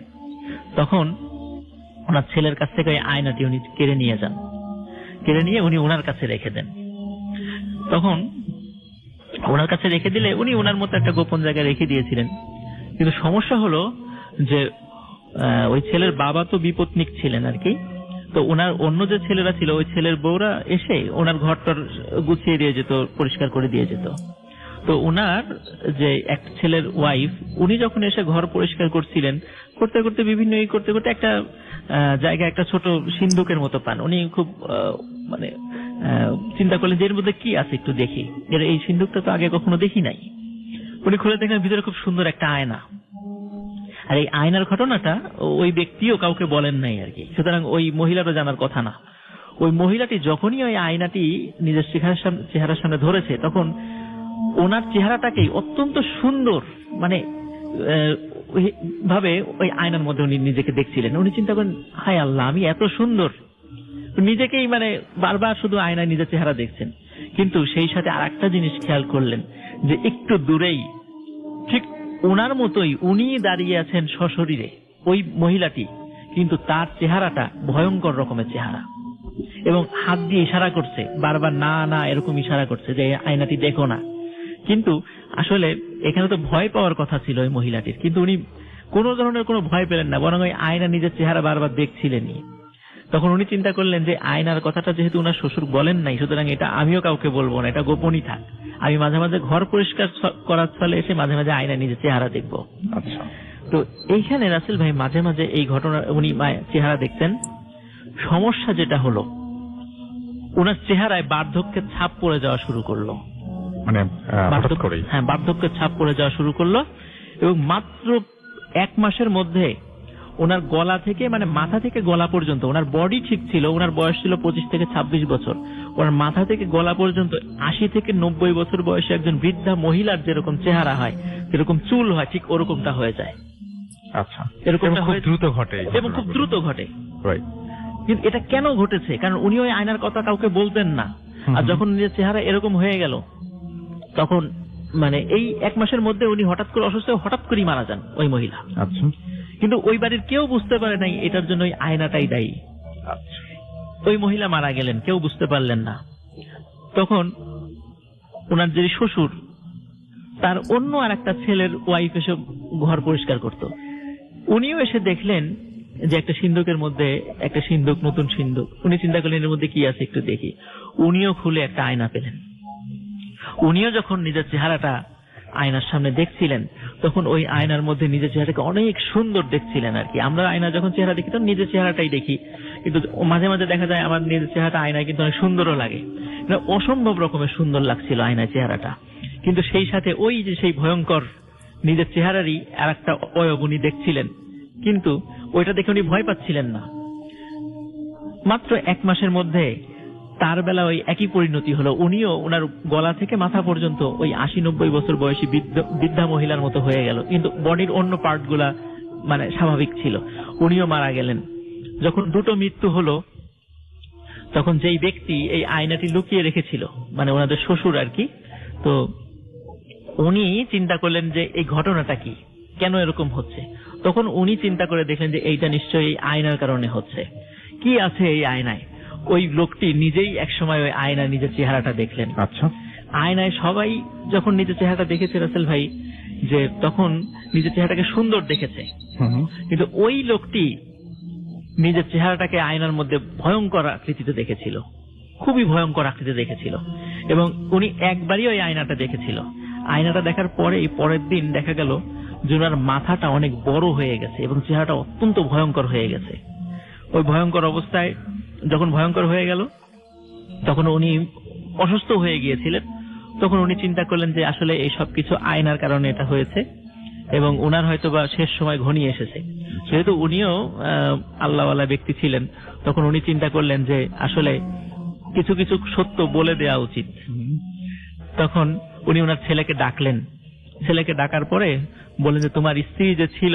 তখন ওনার ছেলের কাছ থেকে ওই আয়নাটি উনি কেড়ে নিয়ে যান, কেড়ে নিয়ে উনি ওনার কাছে রেখে দেন। তখন ওনার কাছে রেখে দিলে উনি ওনার মতো একটা গোপন জায়গায় রেখে দিয়েছিলেন। কিন্তু সমস্যা হলো যে ওই ছেলের বাবা তো বিপত্নিক ছিলেন আর কি। তো ওনার অন্য যে ছেলেরা ছিল, ওই ছেলের বউরা এসে ওনার ঘরটার গুছিয়ে দিয়ে যেত, পরিষ্কার করে দিয়ে যেত। তো ওনার যে এক ছেলের ওয়াইফ, উনি যখন এসে ঘর পরিষ্কার করছিলেন, করতে করতে বিভিন্ন করতে করতে একটা জায়গায় একটা ছোট সিন্ধুকের মতো পান। উনি খুব মানে চিন্তা করলেন যে এর মধ্যে কি আছে একটু দেখি, এই সিন্ধুকটা তো আগে কখনো দেখি নাই। উনি খুলে দেখলেন ভিতরে খুব সুন্দর একটা আয়না। আর এই আয়নার ঘটনাটা ওই ব্যক্তিও কাউকে বলেন নাই আর কি, সুতরাং ওই মহিলারও জানার কথা না। ওই মহিলাটি যখনই ওই আয়নাটি নিজের চেহারার সামনে ধরেছে, তখন ওনার চেহারাটাকেই অত্যন্ত সুন্দর মানে ভাবে ওই আয়নার মধ্যে উনি নিজেকে দেখছিলেন। উনি চিন্তা করেন, হায় আল্লাহ, আমি এত সুন্দর, নিজেকেই মানে বারবার শুধু আয়নায় নিজের চেহারা দেখছেন। কিন্তু সেই সাথে আর একটা জিনিস খেয়াল করলেন যে একটু দূরেই ঠিক ওনার মতোই উনি দাঁড়িয়ে আছেন সশরীরে, ওই মহিলাটি, কিন্তু তার চেহারাটা ভয়ঙ্কর রকমের চেহারা এবং হাত দিয়ে ইশারা করছে, বারবার না না এরকম ইশারা করছে যে আয়নাটি দেখো না। কিন্তু আসলে এখানে তো ভয় পাওয়ার কথা ছিল ওই মহিলাটির, কিন্তু উনি কোন ধরনের কোনো ভয় পেলেন না, বরং ওই আয়না নিজের চেহারা বারবার দেখছিলেনই। তখন উনি চিন্তা করলেন যে আয়নার কথাটা যেহেতু উনার শ্বশুর বলেন নাই, সুতরাং এটা আমিও কাউকে বলবো না, এটা গোপনই থাক। আমি মাঝে মাঝে ঘর পরিষ্কার করার ফলে এসে মাঝে মাঝে আয়না নিজের চেহারা দেখবো। আচ্ছা। তো এইখানে রাসেল ভাই মাঝে মাঝে এই ঘটনা উনি চেহারা দেখতেন। সমস্যা যেটা হলো, ওনার চেহারায় বার্ধক্যের ছাপ পড়ে যাওয়া শুরু করলো, মানে হ্যাঁ, বার্ধক্যের ছাপ পড়ে যাওয়া শুরু করলো। এবং মাত্র 1 মাসের মধ্যে ওনার গলা থেকে মানে মাথা থেকে গলা পর্যন্ত, ওনার বডি ঠিক ছিল, ওনার বয়স ছিল 25 থেকে 26 বছর, ওনার মাথা থেকে গলা পর্যন্ত 80 থেকে 90 বছর বয়সে একজন বৃদ্ধা মহিলার যেরকম চেহারা হয়, যেরকম চুল হয়, ঠিক ওরকমটা হয়ে যায়। আচ্ছা, এরকমটা খুব দ্রুত ঘটে এবং খুব দ্রুত ঘটে। কিন্তু এটা কেন ঘটেছে? কারণ উনি ওই আয়নার কথা কাউকে বলতেন না। আর যখন নিজের চেহারা এরকম হয়ে গেল, তখন মানে এই 1 মাসের মধ্যে উনি হঠাৎ করে অসুস্থ, হঠাৎ করেই মারা যান ওই মহিলা। আচ্ছা। কিন্তু ওই বাড়ির কেউ বুঝতে পারে নাই এটার জন্য ওই আয়নাটাই দায়ী। আচ্ছা। ওই মহিলা মারা গেলেন, কেউ বুঝতে পারলেন না। তখন ওনার যে শ্বশুর, তার অন্য আর একটা ছেলের ওয়াইফ এসে ঘর পরিষ্কার করত। উনিও এসে দেখলেন যে একটা সিন্ধুকের মধ্যে একটা সিন্ধুক, নতুন সিন্ধুক। উনি চিন্তা করলেন এর মধ্যে কি আছে একটু দেখি। উনিও খুলে একটা আয়না পেলেন। উনিও যখন নিজের চেহারাটা আয়নার সামনে দেখছিলেন, তখন ওই আয়নার মধ্যে নিজের চেহারাটাকে অনেক সুন্দর দেখছিলেন আর কি। আমরা আয়না যখন চেহারা দেখি তখন নিজের চেহারাটাই দেখি, কিন্তু মাঝে মাঝে দেখা যায় আমার নিজের চেহারাটা আয়নায় কিন্তু অনেক সুন্দরও লাগে, অসম্ভব রকমের সুন্দর লাগছিল আয়নায় চেহারাটা। কিন্তু সেই সাথে ওই যে সেই ভয়ঙ্কর নিজের চেহারারই আর একটা অবয়ব উনি দেখছিলেন, কিন্তু ওইটা দেখে উনি ভয় পাচ্ছিলেন না। মাত্র 1 মাসের মধ্যে তার বেলা ওই একই পরিণতি হলো। উনিও ওনার গলা থেকে মাথা পর্যন্ত ওই 80-90 বছর বয়সী বৃদ্ধা মহিলার মতো হয়ে গেল, কিন্তু বডির অন্য পার্ট গুলা মানে স্বাভাবিক ছিল। উনিও মারা গেলেন। যখন দুটো মৃত্যু হলো, তখন যেই ব্যক্তি এই আয়নাটি লুকিয়ে রেখেছিল, মানে ওনাদের শ্বশুর আর কি, তো উনি চিন্তা করলেন যে এই ঘটনাটা কি, কেন এরকম হচ্ছে। তখন উনি চিন্তা করে দেখলেন যে এইটা নিশ্চয়ই এই আয়নার কারণে হচ্ছে। কি আছে এই আয়নায়? ওই লোকটি নিজেই একসময় ওই আয়নায় নিজের চেহারাটা দেখলেন। আচ্ছা। আয়নায় সবাই যখন নিজের চেহারাটা দেখেছে রাসেল ভাই, যে তখন নিজের চেহারাটাকে সুন্দর দেখেছে, কিন্তু ওই লোকটি নিজের চেহারাটাকে আয়নার মধ্যে ভয়ঙ্কর আকৃতিতে দেখেছিল, খুবই ভয়ঙ্কর আকৃতিতে দেখেছিল। এবং উনি একবারই ওই আয়নাটা দেখেছিল। আয়নাটা দেখার পরেই পরের দিন দেখা গেল যে ওনার মাথাটা অনেক বড় হয়ে গেছে এবং চেহারাটা অত্যন্ত ভয়ঙ্কর হয়ে গেছে। ওই ভয়ঙ্কর অবস্থায় যখন ভয়ঙ্কর হয়ে গেল তখন উনি অসুস্থ হয়ে গিয়েছিলেন। তখন উনি চিন্তা করলেন যে আসলে এই সবকিছু আয়নার কারণে এটা হয়েছে এবং ওনার হয়তোবা শেষ সময় ঘনিয়ে এসেছে। যেহেতু উনিও আল্লাহওয়ালা ব্যক্তি ছিলেন, তখন উনি চিন্তা করলেন যে আসলে কিছু কিছু সত্য বলে দেওয়া উচিত। তখন উনি ওনার ছেলেকে ডাকলেন। ছেলেকে ডাকার পরে বললেন যে তোমার স্ত্রী যে ছিল,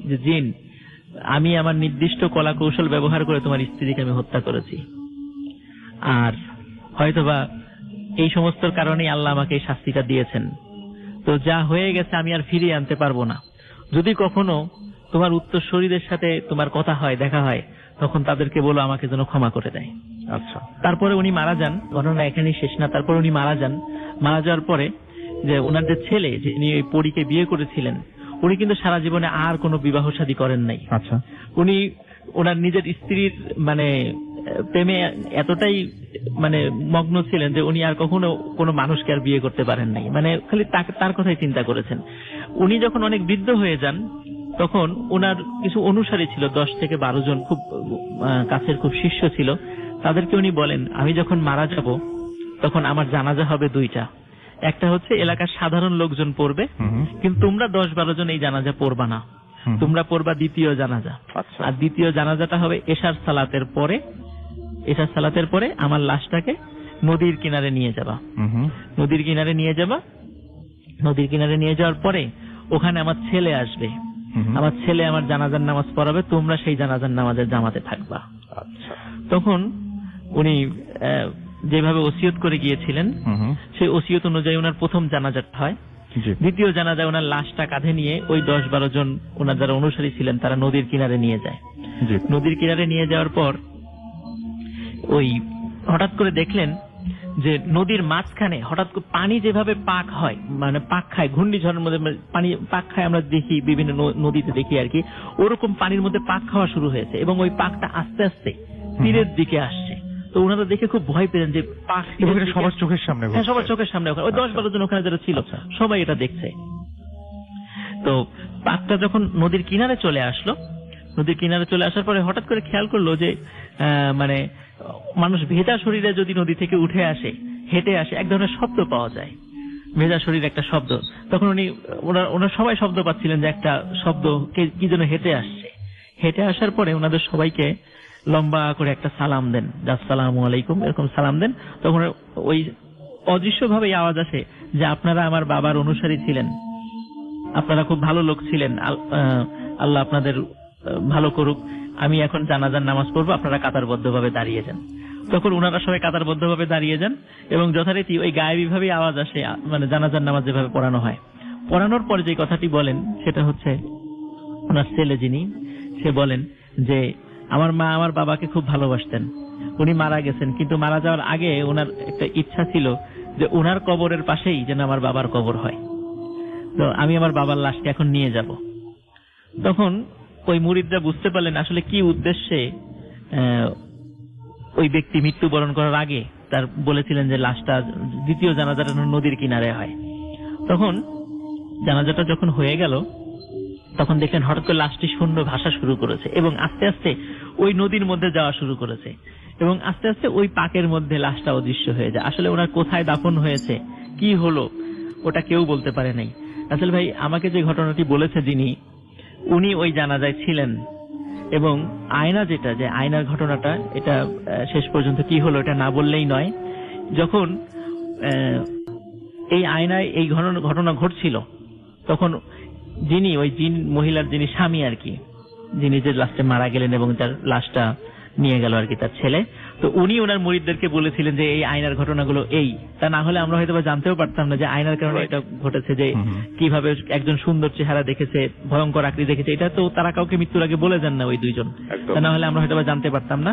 যে জিন, আমি আমার নির্দিষ্ট কলা কৌশল ব্যবহার করে তোমার স্ত্রীকে আমি হত্যা করেছি, আর হয়তোবা এই সমস্ত কারণেই আল্লাহ আমাকে এই শাস্তিটা দিয়েছেন। তো যা হয়ে গেছে আমি আর ফিরিয়ে আনতে পারবো না। যদি কখনো তোমার উত্তরসূরিদের সাথে তোমার কথা হয়, দেখা হয়, তখন তাদেরকে বলো আমাকে যেন ক্ষমা করে দেয়। আচ্ছা, তারপরে উনি মারা যান। ঘটনা এখানেই শেষ না। তারপর উনি মারা যান। মারা যাওয়ার পরে যে ওনার যে ছেলে, যিনি ওই পরীকে বিয়ে করেছিলেন, উনি কিন্তু সারা জীবনে আর কোনো বিবাহ শাদী করেন নাই। আচ্ছা, উনি ওনার নিজের স্ত্রীর মানে প্রেমে এতটাই মানে মগ্ন ছিলেন যে উনি আর কখনো কোনো মানুষকে আর বিয়ে করতে পারেন নাই, মানে খালি তার কথাই চিন্তা করেছেন। উনি যখন অনেক বৃদ্ধ হয়ে যান তখন ওনার কিছু অনুসারী ছিল, 10 থেকে 12 জন খুব কাছের খুব শিষ্য ছিল। তাদেরকে উনি বলেন আমি যখন মারা যাব তখন আমার জানাজা হবে 2টা। একটা হচ্ছে এলাকার সাধারণ লোকজন পড়বে, কিন্তু তোমরা 10-12 জন এই জানাজা পড়বা না, তোমরা পড়বা দ্বিতীয় জানাজা। আর দ্বিতীয় জানাজাটা হবে এশার সালাতের পরে। এশার সালাতের পরে আমার লাশটাকে নদীর কিনারে নিয়ে যাবা। নদীর কিনারে নিয়ে যাবা। নদীর কিনারে নিয়ে যাওয়ার পরে ওখানে আমার ছেলে আসবে। আমার ছেলে আমার জানাজার নামাজ পড়াবে, তোমরা সেই জানাজার নামাজের জামাতে থাকবা। আচ্ছা, তখন উনি যেভাবে ওসিয়ত করে গিয়েছিলেন সেই ওসিয়ত অনুযায়ী ওনার প্রথম জানাজাটা হয়। দ্বিতীয় জানাজায় ওনার লাশটা কাঁধে নিয়ে ওই 10-12 জন ওনার যারা অনুসারী ছিলেন তারা নদীর কিনারে নিয়ে যায়। নদীর কিনারে নিয়ে যাওয়ার পর ওই হঠাৎ করে দেখলেন যে নদীর মাঝখানে হঠাৎ করে পানি যেভাবে পাক হয়, মানে পাক খায়, ঘূর্ণিঝড়ের মধ্যে পানি পাক খায়, আমরা দেখি বিভিন্ন নদীতে দেখি আর কি, ওরকম পানির মধ্যে পাক খাওয়া শুরু হয়েছে এবং ওই পাকটা আস্তে আস্তে তীরের দিকে আসছে। তো ওনারা দেখে খুব ভয় পেলেন যে পাক সবার চোখের সামনে, হ্যাঁ সবার চোখের সামনে, ওই 10-12 জন ওখানে যারা ছিল সবাই এটা দেখছে। তো পাকটা যখন নদীর কিনারে চলে আসলো, নদীর কিনারে চলে আসার পরে হঠাৎ করে খেয়াল করলো যে মানে মানুষ ভেজা শরীরে যদি নদী থেকে উঠে আসে, হেঁটে আসে, এক ধরনের শব্দ পাওয়া যায়, ভেজা শরীর একটা শব্দ। তখন ওনার সবাই শব্দ পাচ্ছিলেন যে একটা শব্দ কি যেন হেঁটে আসছে। হেঁটে আসার পরে ওনাদের সবাইকে লম্বা করে একটা সালাম দেন, আসসালামু আলাইকুম, এরকম সালাম দেন। তখন ওই অদৃশ্য ভাবেই আওয়াজ আসে যে আপনারা আমার বাবার অনুসারী ছিলেন, আপনারা খুব ভালো লোক ছিলেন, আল্লাহ আপনাদের ভালো করুক, আমি এখন জানাজার নামাজ পড়বো, আপনারা কাতারবদ্ধভাবে দাঁড়িয়ে যান। তখন ওনারা সবাই কাতারবদ্ধভাবে দাঁড়িয়ে যান এবং যথারীতি ওই গায়েবী ভাবে আওয়াজ আসে, মানে জানাজার নামাজ যেভাবে পড়ানো হয়। পড়ানোর পর যে কথাটি বলেন সেটা হচ্ছে ওনার ছেলে যিনি, সে বলেন যে আমার মা আমার বাবাকে খুব ভালোবাসতেন, উনি মারা গেছেন, কিন্তু মারা যাওয়ার আগে ওনার একটা ইচ্ছা ছিল যে ওনার কবরের পাশেই যেন আমার বাবার কবর হয়। তো আমি আমার বাবার লাশকে এখন নিয়ে যাব। তখন ওই মুরিদরা বুঝতে পারলেন আসলে কি উদ্দেশ্যে ওই ব্যক্তি মৃত্যুবরণ করার আগে তার বলেছিলেন যে লাশটা দ্বিতীয় জানাজাটা নদীর কিনারে হয়। তখন জানাজাটা যখন হয়ে গেল তখন দেখলেন হঠাৎ করে লাশটি শূন্য ভাসা শুরু করেছে এবং আস্তে আস্তে ওই নদীর মধ্যে যাওয়া শুরু করেছে এবং আস্তে আস্তে ওই পাকের মধ্যে লাশটা অদৃশ্য হয়ে যায়। আসলে ওনার কোথায় দাফন হয়েছে, কি হলো, ওটা কেউ বলতে পারে নাই। রাসেল ভাই আমাকে যে ঘটনাটি বলেছে যিনি, উনি ওই জানাজায় ছিলেন এবং আয়না যেটা, যে আয়নার ঘটনাটা, এটা শেষ পর্যন্ত কি হলো এটা না বললেই নয়। যখন এই আয়নায় এই ঘটনা ঘটছিল তখন যিনি ওই জিন মহিলার যিনি স্বামী আর কি, যিনি যে লাস্টে মারা গেলেন এবং তার লাশটা নিয়ে গেল আর কি তার ছেলে, তো উনি ওনার মুরিদদেরকে বলেছিলেন যে এই আয়নার ঘটনাগুলো এই, তা না হলে আমরা হয়তো জানতেও পারতাম না যে আয়নার কারণে এটা ঘটেছে, যে কিভাবে একজন সুন্দর চেহারা দেখেছে, ভয়ঙ্কর আকৃতি দেখেছে, এটা তো তারা কাউকে মৃত্যুর আগে বলে যান না ওই দুইজন, তা না হলে আমরা হয়তো জানতে পারতাম না।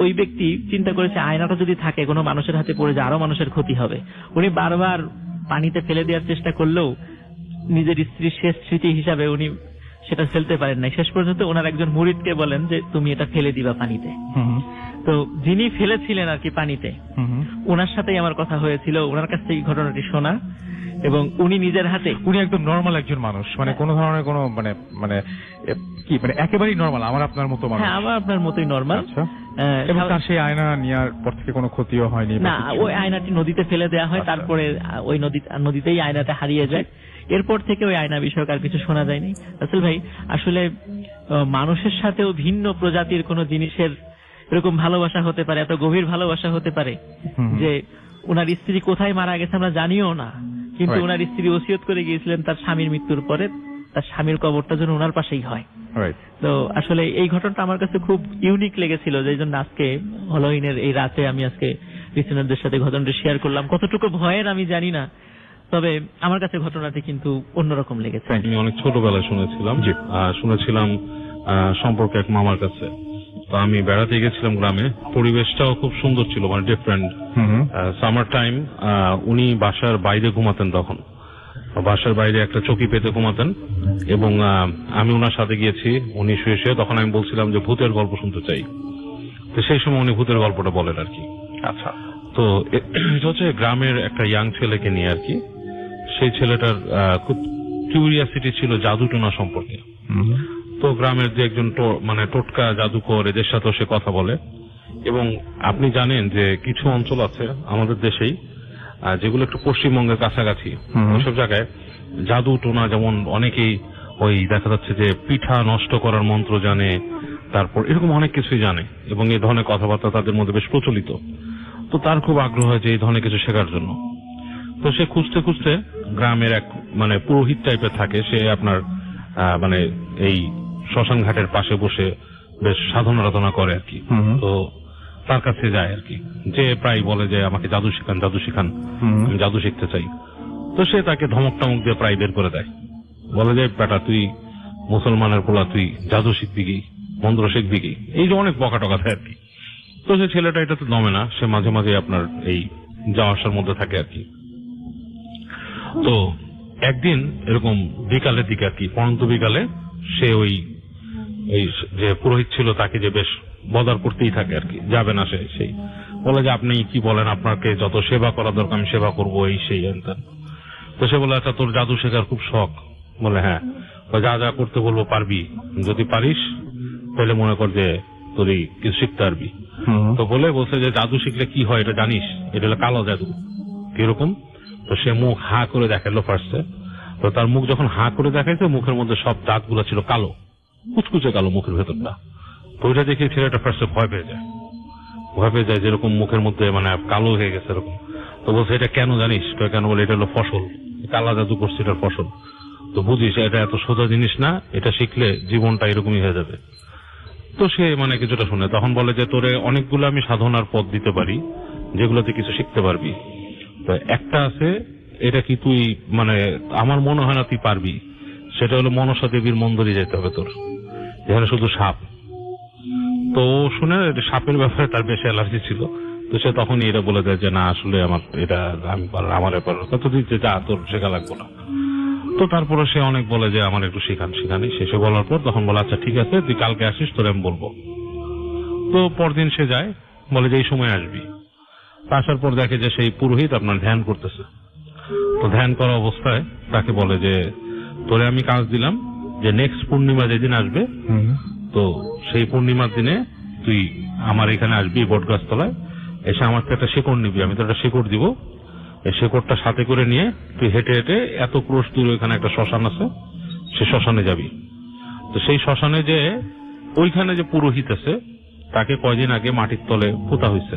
ওই ব্যক্তি চিন্তা করেছে আয়নাটা যদি থাকে কোনো মানুষের হাতে পড়ে যায় আরো মানুষের ক্ষতি হবে। উনি বারবার পানিতে ফেলে দেওয়ার চেষ্টা করলেও নিজের স্ত্রীর শেষ স্মৃতি হিসাবে উনি সেটা ফেলতে পারেন নাই। শেষ পর্যন্ত ওনার একজন মুরিদকে বলেন যে তুমি এটা ফেলে দিবা পানিতে। তো যিনি ফেলেছিলেন আর কি পানিতে, ওনার সাথেই আমার কথা হয়েছিল, ওনার কাছ থেকে ঘটনাটি শোনা, এবং উনি নিজের হাতে, উনি একদম নরমাল একজন মানুষ, মানে কোনো ধরনের কোনো মানে মানে কি মানে একেবারেই নরমাল, আমার আপনার মতো মানুষ। হ্যাঁ, আমার আপনার মতোই নরমাল। আচ্ছা। এবং তার সেই আয়না নেওয়ার পর থেকে কোনো ক্ষতিও হয়নি? না, ওই আয়নাটি নদীতে ফেলে দেওয়া হয়, তারপরে ওই নদীতেই আয়নাটা হারিয়ে যায়। এরপর থেকে ওই আয়না বিষয়ক আর কিছু শোনা যায়নি। রাসেল ভাই, আসলে মানুষের সাথেও ভিন্ন প্রজাতির কোন জিনিসের এরকম ভালোবাসা হতে পারে, এত গভীর ভালোবাসা হতে পারে যে ওনার স্ত্রী কোথায় মারা গেছে আমরা জানিও না, কিন্তু ওনার স্ত্রী ওসিয়ত করে গিয়েছিলেন তার স্বামীর মৃত্যুর পরে তার স্বামীর কবরটা যেন ওনার পাশেই হয়। তো আসলে এই ঘটনাটা আমার কাছে খুব ইউনিক লেগেছিল, যেই জন্য আজকে হলোইনের এই রাতে আমি আজকে লিসেনারদের সাথে ঘটনাটা শেয়ার করলাম। কতটুকু ভয়ের আমি জানি না, তবে আমার কাছে ঘটনাটি কিন্তু অন্যরকম লেগেছে। আমি অনেক ছোটবেলায় শুনেছিলাম সম্পর্কে এক মামার কাছে। তো আমি বেড়াতে গেছিলাম গ্রামে, পরিবেশটাও খুব সুন্দর ছিল, মানে ডিফারেন্ট। সামার টাইম, উনি বাসার বাইরে ঘুমাতেন, তখন বাসার বাইরে একটা চৌকি পেতে ঘুমাতেন, এবং আমি ওনার সাথে গিয়েছি, উনি শুয়ে শুয়ে, তখন আমি বলছিলাম যে ভূতের গল্প শুনতে চাই। তো সেই সময় উনি ভূতের গল্পটা বলেন আর কি। আচ্ছা। তো এটা হচ্ছে গ্রামের একটা ইয়াং ছেলেকে নিয়ে আর কি। সেই ছেলেটার খুব কিউরিয়াসিটি ছিল জাদুটোনা সম্পর্কে। তো গ্রামের যে একজন মানে টোটকা জাদুকর, এদের সাথে সে কথা বলে। এবং আপনি জানেন যে কিছু অঞ্চল আছে আমাদের দেশেই যেগুলো একটু পশ্চিমবঙ্গের কাছাকাছি, ওইসব জায়গায় জাদু টোনা, যেমন অনেকেই ওই দেখা যাচ্ছে যে পিঠা নষ্ট করার মন্ত্র জানে, তারপর এরকম অনেক কিছুই জানে, এবং এই ধরনের কথাবার্তা তাদের মধ্যে বেশ প্রচলিত। তো তার খুব আগ্রহ হয় যে এই ধরনের কিছু শেখার জন্য। তো সে খুঁজতে খুঁজতে গ্রামের এক মানে পুরোহিত টাইপের থাকে, সে আপনার মানে এই শ্মশান ঘাটের পাশে বসে বেশ সাধনা করে আর কি। তো তার কাছে যায় আর কি, যে প্রায় বলে যে আমাকে জাদু শিখান, আমি জাদু শিখতে চাই। তো সে তাকে ধমক টমক দিয়ে প্রায় বের করে দেয়, বলে যে বেটা তুই মুসলমানের পোলা, তুই জাদু শিখবি কি, মন্ত্র শিখবি কি, এই যে অনেক বকা টকা দেয় আর কি। তো সে ছেলেটা এটা তো দমে না, সে মাঝে মাঝে আপনার এই যাওয়া আসার মধ্যে থাকে আর কি। তো একদিন এরকম বিকালের দিকে আর কি, পরন্ত বিকালে, সে ওই যে পুরোহিত ছিল তাকে যে বেশ বদার করতেই থাকে আর কি, যাবে না সে। সেই বলে যে আপনি কি বলেন, আপনাকে যত সেবা করা দরকার আমি সেবা করবো, এই সেই এনতেন। তো সে বলে আচ্ছা তোর জাদু শেখার খুব শখ? বলে হ্যাঁ। যা যা করতে বলবো পারবি, যদি পারিস তাহলে মনে কর যে তোর কিছু শিখতে পারবি। তো বলছে যে জাদু শিখলে কি হয় এটা জানিস, এটা হলো কালো জাদু। কিরকম? তো সে মুখ হা করে দেখালো ফার্স্টে। তো তার মুখ যখন হা করে দেখাইছে, মুখের মধ্যে সব দাঁতগুলো ছিল কালো, কুচকুচে কালো মুখের ভেতরটা। তো ওইটা দেখে ছেলেটা ফার্স্টে ভয় পেয়ে যায় যেরকম মুখের মধ্যে মানে কালো হয়ে গেছে এরকম। তো বলছে এটা কেন জানিস? কেন বলে এটা হলো ফসল, কালা জাদু করছে, এটার ফসল। তো বুঝিস এটা এত সোজা জিনিস না, এটা শিখলে জীবনটা এরকমই হয়ে যাবে। তো সে মানে কিছুটা শুনে, তখন বলে যে তোরে অনেকগুলো আমি সাধনার পথ দিতে পারি যেগুলোতে কিছু শিখতে পারবি। তো একটা আছে, এটা কি তুই মানে আমার মনে হয় না তুই পারবি, সেটা হলো মনসা দেবীর মন্দিরে যেতে হবে তোর, যেখানে শুধু সাপ। তো শুনে সাপের ব্যাপারে তার বেশি অ্যালার্জি ছিল। তো সে তখনই এটা বলে দেয় যে না আসলে আমার এটা আমি আমার ব্যাপার কত দিচ্ছে, যা তোর শেখা লাগবো না। তো তারপরে সে অনেক বলে যে আমার একটু শিখানি। শেষে বলার পর তখন বলে আচ্ছা ঠিক আছে তুই কালকে আসিস, তোর আমি বলবো। তো পরদিন সে যায়, বলে যে এই সময় আসবি। আসার পর দেখে যে সেই পুরোহিত আপনার ধ্যান করতেছে। তো ধ্যান করা অবস্থায় তাকে বলে যে তোরে আমি কাজ দিলাম যে নেক্সট পূর্ণিমা যেদিন আসবে, তো সেই পূর্ণিমার দিনে তুই আমার এখানে আসবি বটগাছ তলায়, এসে আমার থেকে একটা শিকড় নিবি, আমি তো একটা শিকড় দিব। এই শিকড়টা সাথে করে নিয়ে তুই হেঁটে হেঁটে এত ক্রোশ দূরে ওইখানে একটা শ্মশান আছে, সে শ্মশানে যাবি। তো সেই শ্মশানে যে ওইখানে যে পুরোহিত আছে তাকে কয়দিন আগে মাটির তলে পোতা হয়েছে,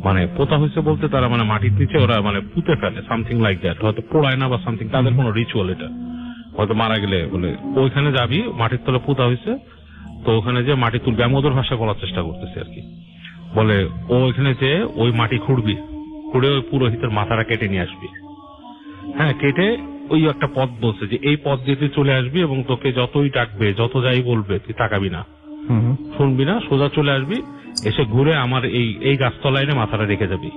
মানে পোতা হয়েছে বলতে তারা মানে মাটির নিচে ওরা মানে পুঁতে ফেলে, সামথিং লাইক দ্যাট, হয়তো পোড়ায় না বা সামথিং, তাদের কোনো রিচুয়াল এটা, হয়তো মারা গেলে বলে ওইখানে যাবি, মাটির তলে পোতা হয়েছে। তো ওখানে যে মাটি তুলবি, আমি ওদের ভাষা বলার চেষ্টা করতেছি আর কি। বলে ও ওইখানে যে ওই মাটি খুঁড়বি, খুঁড়ে ওই পুরোহিতের মাথাটা কেটে নিয়ে আসবি। হ্যাঁ, কেটে ওই একটা পথ বলছে যে এই পথ দিয়ে তুই চলে আসবি, এবং তোকে যতই ডাকবে যত যাই বলবে তুই তাকাবি না, শুনবি না, সোজা চলে আসবি, এসে ঘুরে আমার এই গাছতলায় এনে মাথাটা রেখে যাবি।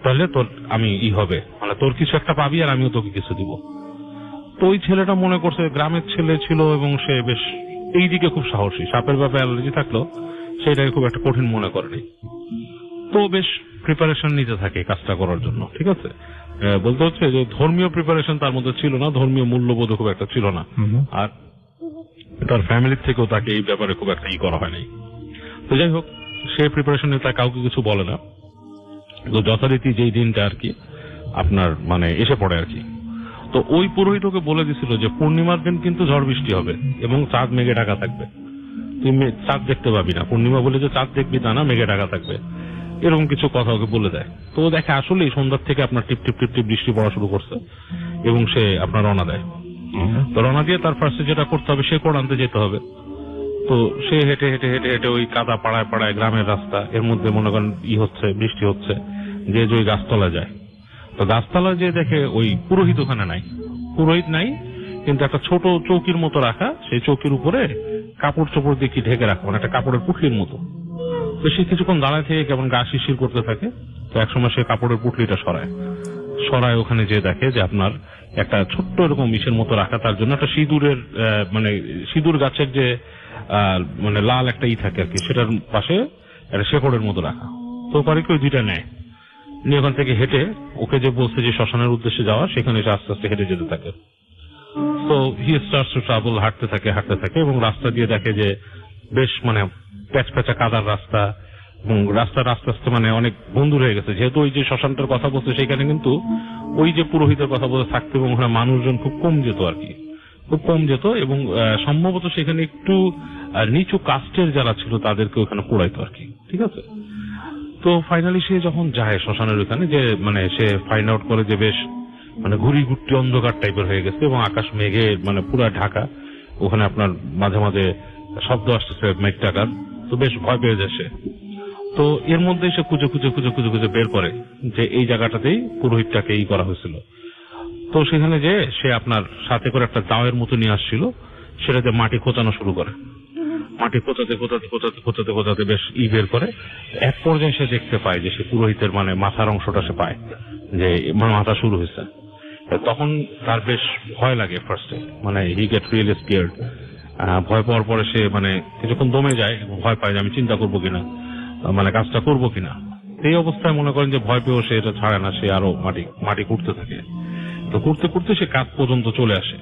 তাহলে তোর আমি হবে, মানে তোর কিছু একটা পাবি আর আমিও তোকে কিছু দিব। তো ওই ছেলেটা মনে করছে গ্রামের ছেলে ছিল এবং সে বেশ এইদিকে খুব সাহসী, সাপের ব্যাপারে অ্যালার্জি থাকলেও সেটাকে খুব একটা কঠিন মনে করেনি। তো বেশ প্রিপারেশন নিতে থাকে কাজটা করার জন্য, ঠিক আছে। বলতে হচ্ছে যে ধর্মীয় প্রিপারেশন তার মধ্যে ছিল না, ধর্মীয় মূল্যবোধ খুব একটা ছিল না, আর তার ফ্যামিলির থেকেও তাকে এই ব্যাপারে খুব একটা করা হয়নি। তো যাই হোক, সে প্রিপারেশন নিয়ে তার কাউকে কিছু বলে না। তো যথারীতি যেই দিনটা আর কি আপনার মানে এসে পড়ে আর কি, তো ওই পুরোহিত ওকে বলে দিছিল যে পূর্ণিমার দিন কিন্তু ঝড় বৃষ্টি হবে এবং চাঁদ মেঘে ঢাকা থাকবে, তুই চাঁদ দেখতে পাবি না, পূর্ণিমা বলে যে চাঁদ দেখবি তা না, মেঘে ঢাকা থাকবে, এরকম কিছু কথা ওকে বলে দেয়। তো দেখে আসলেই সন্ধ্যার থেকে আপনার টিপ টিপ টিপ টিপ বৃষ্টি পড়া শুরু করছে এবং সে আপনার রওনা দেয়। তো রওনা দিয়ে তার ফার্স্টে যেটা করতে হবে, সে কোরআন আনতে যেতে হবে। তো সে হেঁটে হেঁটে হেঁটে হেঁটে ওই কাদা পাড়ায় পাড়ায় গ্রামের রাস্তা, এর মধ্যে মনে করেন হচ্ছে বৃষ্টি হচ্ছে, যে ওই গাছতলা যায়। তো গাছতলা যে দেখে ওই পুরোহিত ওখানে নাই, পুরোহিত নাই, কিন্তু একটা ছোট চৌকির মতো রাখা, সেই চৌকির উপরে কাপড় চোপড় দিয়ে কি ঢেকে রাখা, মানে একটা কাপড়ের পুটলির মতো। তো সে কিছুক্ষণ দাঁড়ায় থেকে কেমন গা শিরশির করতে থাকে। তো একসময় সে কাপড়ের পুটলিটা সরায় ওখানে যে দেখে যে আপনার একটা ছোট্ট এরকম ইসের মতো রাখা, তার জন্য একটা সিঁদুরের মানে সিঁদুর গাছের যে মানে লাল একটা থাকে আর কি, সেটার পাশে একটা শেকড়ের মতো রাখা। তো পারে কি ওই দুইটা নেয়, নিয়ে ওখান থেকে হেঁটে ওকে যে বলছে যে শ্মশানের উদ্দেশ্যে যাওয়া, সেখানে এসে আস্তে আস্তে হেঁটে যেতে থাকে। তো হি স্টার্টস টু ট্রাভেল, হাঁটতে থাকে এবং রাস্তা দিয়ে দেখে যে বেশ মানে প্যাচপ্যাচা কাদার রাস্তা, এবং রাস্তার আস্তে আস্তে মানে অনেক বন্ধু হয়ে গেছে, যেহেতু ওই যে শ্মশানটার কথা বলছে সেখানে কিন্তু ওই যে পুরোহিতের কথা বলতে থাকতো এবং ওখানে মানুষজন খুব কম যেত আর কি, খুব কম যেত, এবং সম্ভবত সেখানে একটু নিচু কাস্টের যারা ছিল তাদেরকে ওখানে পোড়াইতো আর কি, ঠিক আছে। তো ফাইনালি সে যখন যায় শ্মশানের ওখানে, যে মানে সে ফাইন্ড আউট করে যে বেশ মানে ঘুরি ঘুরটি অন্ধকার টাইপের হয়ে গেছে এবং আকাশ মেঘে মানে পুরা ঢাকা, ওখানে আপনার মাঝে মাঝে শব্দ আসতেছে মেঘ টাকার। তো বেশ ভয় পেয়ে যায় সে। তো এর মধ্যে সে খুঁজে বের করে যে এই জায়গাটাতেই পুরোহিতটাকে করা হয়েছিল। তো সেখানে যে সে আপনার সাথে করে একটা দাওয়ের মতো নিয়ে আসছিল, সেটাতে মাটি খোঁচানো শুরু করে, মাটি খোঁচাতে বেশ বের করে। এক পর্যায়ে সে দেখতে পায় যে সে পুরোহিতের মানে মাথার অংশটা সে পায়, যে মাথা শুরু হয়েছে। তখন তার বেশ ভয় লাগে ফার্স্টে, মানে হি গেট রিয়েলি স্কেয়ার্ড। ভয় পাওয়ার পরে সে মানে কিছুক্ষণ দমে যায় এবং ভয় পায় যে আমি চিন্তা করবো কিনা, মানে কাজটা করবো কিনা। এই অবস্থায় মনে করেন যে ভয় পেয়েও সে এটা ছাড়ে না, সে আরো মাটি কুটতে থাকে। তো করতে সে কাজ পর্যন্ত চলে আসে।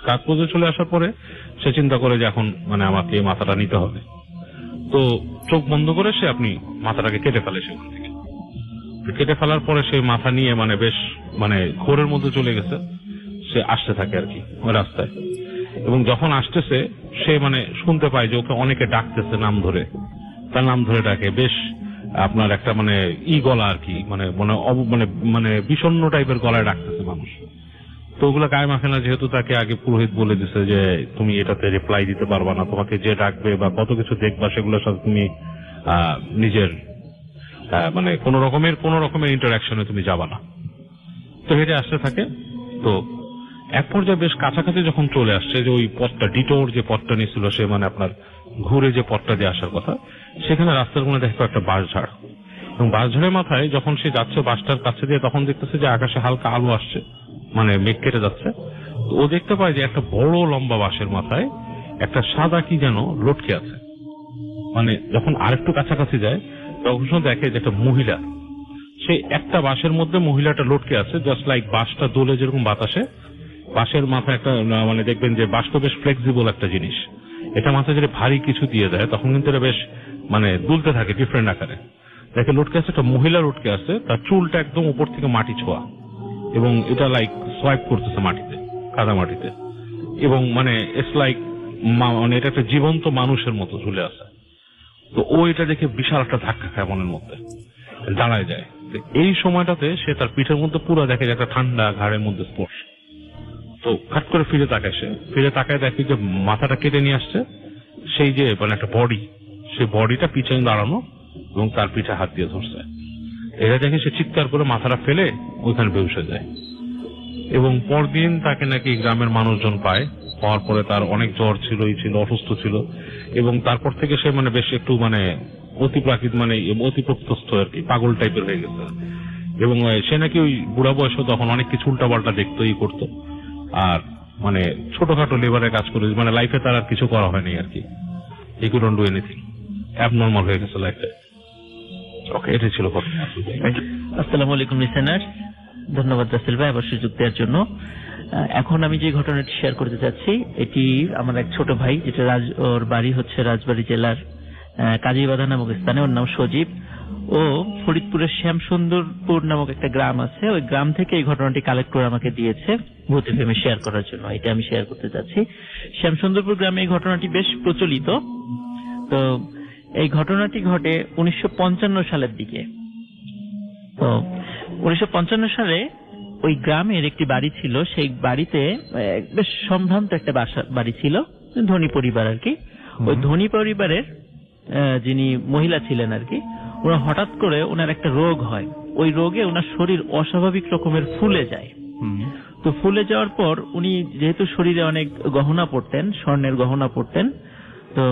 কাজ পর্যন্ত চলে আসার পরে সে চিন্তা করে যে এখন মানে আমাকে মাথাটা নিতে হবে। তো চোখ বন্ধ করে সে আপনি মাথাটাকে কেটে ফেলে। সেখান থেকে কেটে ফেলার পরে সে মাথা নিয়ে মানে বেশ মানে ঘোরের মধ্যে চলে গেছে, সে আসতে থাকে আর কি ওই রাস্তায়। এবং যখন আসতেছে সে মানে শুনতে পায় যে ওকে অনেকে ডাকতেছে নাম ধরে, তার নাম ধরে ডাকে, বেশ আপনার একটা মানে গলা আর কি, মানে মানে মানে বিষণ্ণ টাইপের গলায় ডাকতেছে মানুষ। তো ওগুলো গায়ে মাখে না, যেহেতু তাকে আগে পুরোহিত বলে দিছে যে তুমি এটাতে রিপ্লাই দিতে পারবা না, তোমাকে যে ডাকবে বা কত কিছু দেখবা সেগুলোর সাথে তুমি নিজের মানে কোন রকমের ইন্টারাকশনে তুমি যাবা না। তো হেঁটে আসতে থাকে। তো এক পর্যায়ে বেশ কাছাকাছি যখন চলে আসছে, যে ওই পথটা ডিটোর যে পথটা নিয়েছিল সে, মানে আপনার ঘুরে যে পথটা দিয়ে আসার কথা, সেখানে রাস্তার কোণে দেখো একটা বাঁশঝাড়, এবং বাঁশঝাড়ের মাথায় যখন সে যাচ্ছে বাসটার কাছে দিয়ে, তখন দেখতেছে যে আকাশে হালকা আলো আসছে, মানে মেঘ কেটে যাচ্ছে। তো ও দেখতে পায় যে একটা বড় লম্বা বাঁশের মাথায় একটা সাদা কি যেন লটকে আছে। মানে যখন আরেকটু কাছাকাছি যায় তখন দেখে যে একটা মহিলা, সেই একটা বাঁশের মধ্যে মহিলাটা লটকে আছে, জাস্ট লাইক বাঁশটা দোলে যেরকম বাতাসে, বাঁশের মাথায় একটা মানে দেখবেন যে বাঁশ তো বেশ ফ্লেক্সিবল একটা জিনিস, এটা মাথায় যদি ভারী কিছু দিয়ে দেয় তখন কিন্তু এটা বেশ মানে দুলতে থাকে ডিফারেন্ট আকারে। দেখে লটকে আছে, একটা মহিলা লটকে আছে, তার চুলটা একদম উপর থেকে মাটি ছোঁয়া, এবং এটা লাইক সোয়াইপ করতেছে মাটিতে, কাদা মাটিতে, এবং মানে ইটস লাইক মানে এটা একটা জীবন্ত মানুষের মতো ঝুলে আছে। তো ও এটা দেখে বিশাল একটা ধাক্কা খায় মনের মধ্যে, দাঁড়ায় যায়। এই সময়টাতে সে তার পিঠের মধ্যে পুরো দেখে যে একটা ঠান্ডা ঘাড়ের মধ্যে স্পর্শ। তো খাট করে ফিরে তাকায় দেখে যে মাথাটা কেটে নিয়ে আসছে সেই যে মানে একটা বডি, সেই বডিটা পিছনে দাঁড়ানো এবং তার পিঠে হাত দিয়ে ধরছে। এটা দেখে সে চিৎকার করে মাথাটা ফেলে ওইখানে বেহুশ হয়ে যায়। এবং পরদিন তাকে নাকি গ্রামের মানুষজন পায়, পাওয়ার পরে তার অনেক জ্বর ছিল, অসুস্থ ছিল, এবং তারপর থেকে সে মানে বেশ একটু মানে অতিপ্রকৃতস্থ আর কি, পাগল টাইপের হয়ে গেছে। এবং সে নাকি ওই বুড়া বয়সে তখন অনেক কিছু উল্টাপাল্টা দেখতো, করতো। আর মানে ছোটখাটো লেবারের কাজ করে, মানে লাইফে তার আর কিছু করা হয়নি আর কি। হি কুডন্ট ডু এনিথিং, অ্যাবনর্মাল হয়ে গেছে লাইফে। ওকে, এটাই ছিল ঘটনা। আসসালামু আলাইকুম লিসেনার, ধন্যবাদ রাসেল ভাই আবার সুযোগ দেওয়ার জন্য। এখন আমি যে ঘটনাটি শেয়ার করতে যাচ্ছি এটি আমার এক ছোট ভাই, যেটা ওর বাড়ি হচ্ছে রাজবাড়ী জেলার কাজীবাধা নামক স্থানে। ওর নাম সজীব। ও ফরিদপুরের শ্যামসুন্দরপুর নামক একটা গ্রাম আছে, ওই গ্রাম থেকে এই ঘটনাটি কালেক্ট করে আমাকে দিয়েছে ভূত এফএম শেয়ার করার জন্য। এটা আমি শেয়ার করতে যাচ্ছি। শ্যামসুন্দরপুর গ্রামে এই ঘটনাটি বেশ প্রচলিত। তো এই ঘটনাটি ঘটে 1955 সালের দিকে। তো 1955 সালে ওই গ্রামের একটি বাড়ি ছিল, সেই বাড়িতে বেশ সম্ভ্রান্ত একটা বাড়ি ছিল, ধনী পরিবার আর কি। ওই ধনী পরিবারের যিনি মহিলা ছিলেন আর কি, ওরা হঠাৎ করে ওনার একটা রোগ হয়। ওই রোগে ওনার শরীর অস্বাভাবিক রকমের ফুলে যায়। তো ফুলে যাওয়ার পর উনি যেহেতু শরীরে অনেক গহনা পরতেন, স্বর্ণের গহনা পরতেন, তো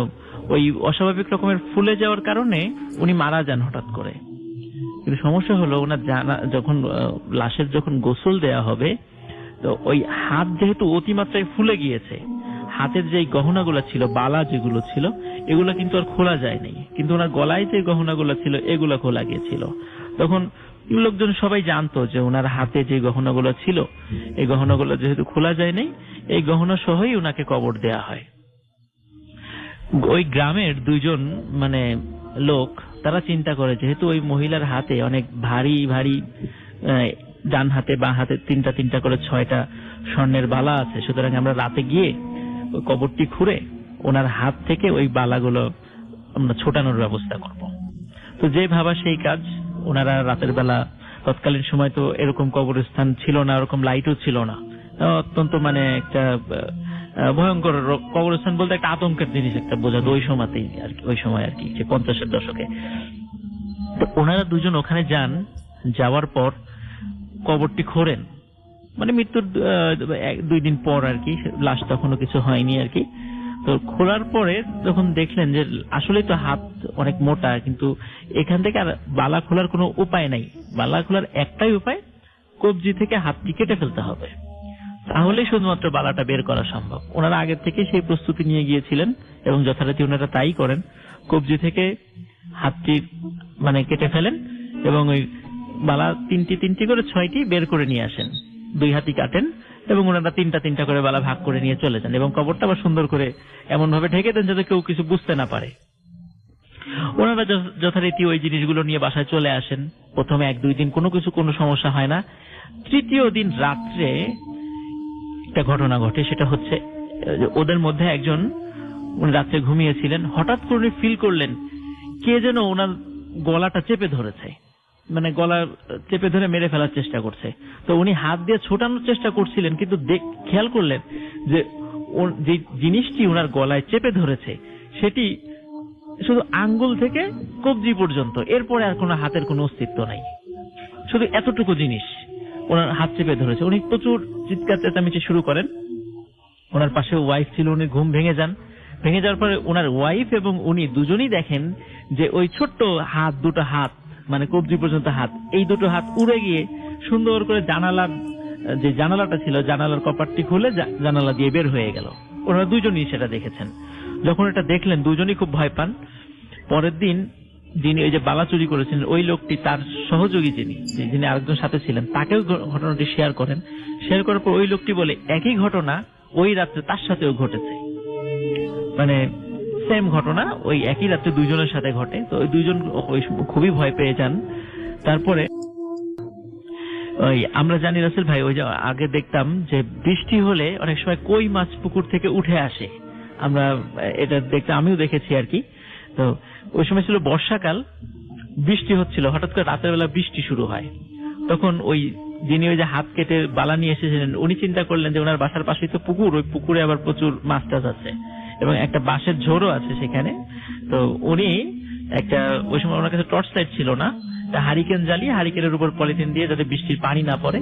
ওই অস্বাভাবিক রকমের ফুলে যাওয়ার কারণে উনি মারা যান হঠাৎ করে। কিন্তু সমস্যা হলো ওনার যখন লাশের যখন গোসল দেয়া হবে, তো ওই হাত যেহেতু অতিমাত্রায় ফুলে গিয়েছে, হাতের যে গহনাগুলো ছিল, বালা যেগুলো ছিল, এগুলো কিন্তু আর খোলা যায়নি, কিন্তু ওনার গলায় যে গহনাগুলো ছিল এগুলো খোলা গিয়েছিল। তখন লোকজন সবাই জানতো যে ওনার হাতে যে গহনাগুলো ছিল, এই গহনাগুলো যেহেতু খোলা যায়নি, এই গহনা সহই ওনাকে কবর দেয়া হয়। ওই গ্রামের দুইজন মানে লোক, তারা চিন্তা করে যেহেতু ওই মহিলার হাতে অনেক ভারী ভারী, ডান হাতে বা হাতে তিনটা তিনটা করে 6টা স্বর্ণের বালা আছে, সুতরাং আমরা রাতে গিয়ে ওই কবরটি খুঁড়ে ওনার হাত থেকে ওই বালাগুলো আমরা ছোটানোর ব্যবস্থা করব। তো যে ভাবা সেই কাজ। ওনারা রাতের বেলা, তৎকালীন সময় তো এরকম কবরস্থান ছিল না, এরকম লাইটও ছিল না, অত্যন্ত মানে একটা ভয়ঙ্কর কবরস্থান বলতে একটা আতঙ্কের জিনিস একটা বোঝাতো ওই সময়তেই আর কি, ওই সময় আর কি, যে 50-এর দশকে। তো ওনারা দুজন ওখানে যান, যাওয়ার পর কবরটি খোঁড়েন, মানে মৃত্যুর 2 দিন পর আর কি, লাশ তখনও কিছু হয়নি আর কি। তো খোলার পরে যখন দেখলেন যে আসলে তো হাত অনেক মোটা, কিন্তু এখান থেকে আর বালা খোলার কোনো উপায় নাই। বালা খোলার একটাই উপায়, কবজি থেকে হাতটি কেটে ফেলতে হবে, তাহলে শুধুমাত্র বালাটা বের করা সম্ভব। ওনারা আগের থেকে সেই প্রস্তুতি নিয়ে গিয়েছিলেন এবং যথারীতি ওনারা তাই করেন। কবজি থেকে হাতটি মানে কেটে ফেলেন এবং ওই বালা তিনটি করে 6টি বের করে নিয়ে আসেন, 2 হাতই কাটেন এবং ওনারা 3টা করে বালা ভাগ করে নিয়ে চলে যান এবং কবরটা আবার সুন্দর করে এমন ভাবে ঢেকে দেন যাতে কেউ কিছু বুঝতে না পারে। ওনারা যথারীতি ওই জিনিসগুলো নিয়ে বাসায় চলে আসেন। প্রথমে 1-2 দিন কোনো সমস্যা হয় না। 3য় দিন রাত্রে একটা ঘটনা ঘটে। সেটা হচ্ছে ওদের মধ্যে একজন, উনি রাত্রে ঘুমিয়েছিলেন, হঠাৎ করে ফিল করলেন কে যেন ওনার গলাটা চেপে ধরেছে, মানে গলা চেপে ধরে মেরে ফেলার চেষ্টা করছে। তো উনি হাত দিয়ে ছোটানোর চেষ্টা করছিলেন, কিন্তু খেয়াল করলেন যে যে জিনিসটি ওনার গলায় চেপে ধরেছে সেটি শুধু আঙ্গুল থেকে কবজি পর্যন্ত, এরপরে আর কোনো হাতের কোনো অস্তিত্ব নাই, শুধু এতটুকু জিনিস ওনার হাত চেপে ধরেছে। উনি প্রচুর চিৎকার চেঁচামেচি শুরু করেন। ওনার পাশে ওয়াইফ ছিল, উনি ঘুম ভেঙে যান। ভেঙে যাওয়ার পরে ওনার ওয়াইফ এবং উনি দুজনেই দেখেন যে ওই ছোট্ট হাত, 2টা হাত মানে কবজি পর্যন্ত হাত, এই 2টো হাত উড়ে গিয়ে সুন্দর করে জানালার যে জানালাটা ছিল, জানালার কপাটটি খুলে জানালা দিয়ে বের হয়ে গেল। ওনারা দুজনেই সেটা দেখেছেন। যখন এটা দেখলেন দুজনেই খুব ভয় পান। পরের দিন যিনি ওই যে বালা চুরি করেছিলেন ওই লোকটি, তার সহযোগী যিনি আরেকজন সাথে ছিলেন, তাকেও ঘটনাটি শেয়ার করেন। শেয়ার করার পর ওই লোকটি বলে একই ঘটনা ওই রাত্রে তার সাথেও ঘটেছে, মানে সেম ঘটনা ওই একই রাত্রে 2 জনের সাথে ঘটে। তো ওই 2 জন খুবই ভয় পেয়ে যান। তারপরে ওই আমরা জানি রাসেল ভাই, ওই যে আগে দেখতাম যে বৃষ্টি হলে অনেক সময় কই মাছ পুকুর থেকে উঠে আসে, আমরা এটা দেখতে, আমিও দেখেছি আর কি। তো ওই সময় ছিল বর্ষাকাল, বৃষ্টি হচ্ছিল, হঠাৎ করে রাতের বেলা বৃষ্টি শুরু হয়। তখন ওই যিনি ওই যে হাত কেটে বালা নিয়ে এসেছিলেন, উনি চিন্তা করলেন যে ওনার বাসার পাশেই তো পুকুর, ওই পুকুরে আবার প্রচুর মাছ টাছ আছে এবং একটা বাঁশের ঝোড়ও আছে সেখানে। তো উনি একটা, ওই সময় ওনার কাছে টর্চ লাইট ছিল না, হারিকেন জ্বালিয়ে হারিকেনের উপর পলিথিন দিয়ে যাতে বৃষ্টির পানি না পড়ে,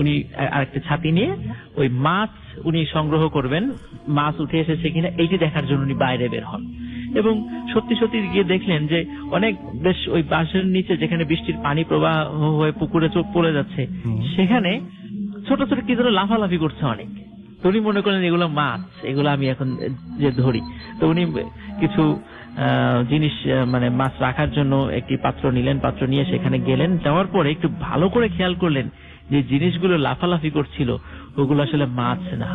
উনি আরেকটা ছাতি নিয়ে ওই মাছ উনি সংগ্রহ করবেন, মাছ উঠে এসেছে কিনা এইটি দেখার জন্য উনি বাইরে বের হন এবং সত্যি সত্যি গিয়ে দেখলেন যে অনেক বেশ ওই বাঁশের নিচে যেখানে বৃষ্টির পানি প্রবাহ হয়ে পুকুরে চোখ পড়ে যাচ্ছে, সেখানে ছোট ছোট কি যেন লাফালাফি করছে অনেক। তো উনি মনে করেন এগুলো মাছ, এগুলো আমি এখন যে ধরি। তো উনি কিছু জিনিস মানে মাছ রাখার জন্য একটি পাত্র নিলেন, পাত্র নিয়ে সেখানে গেলেন। যাওয়ার পরে একটু ভালো করে খেয়াল করলেন যে জিনিসগুলো লাফালাফি করছিল ওগুলো আসলে মাছ না,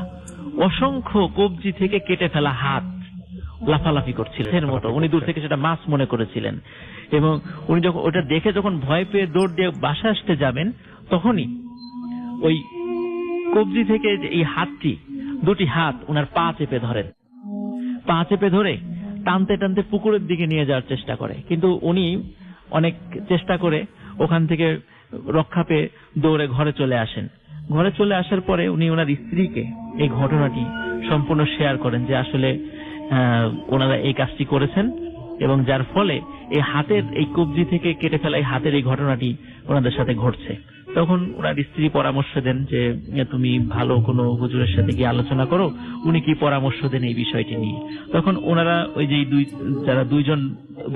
অসংখ্য কবজি থেকে কেটে ফেলা হাত লাফালাফি করছিল এর মতো। উনি দূর থেকে সেটা মাছ মনে করেছিলেন এবং উনি যখন ওটা দেখে যখন ভয় পেয়ে দৌড় দিয়ে বাসা আসতে যাবেন, তখনই ওই কবজি থেকে এই হাতটি, দুটি হাত ওনার পা চেপে ধরেন। পা চেপে ধরে টানতে টানতে পুকুরের দিকে নিয়ে যাওয়ার চেষ্টা করে, কিন্তু উনি অনেক চেষ্টা করে ওখান থেকে রক্ষা পেয়ে দৌড়ে ঘরে চলে আসেন। ঘরে চলে আসার পরে উনি ওনার স্ত্রীকে এই ঘটনাটি সম্পূর্ণ শেয়ার করেন যে আসলে ওনারা এই কাজটি করেছেন এবং যার ফলে এই হাতের এই কবজি থেকে কেটে ফেলা এই হাতের এই ঘটনাটি ওনাদের সাথে ঘটছে। তখন ওনার স্ত্রী পরামর্শ দেন যে তুমি ভালো কোনো হুজুরের সাথে গিয়ে আলোচনা করো। উনি কি পরামর্শ দেন এই বিষয়টি নিয়ে। তখন ওনারা ওই যে যারা দুইজন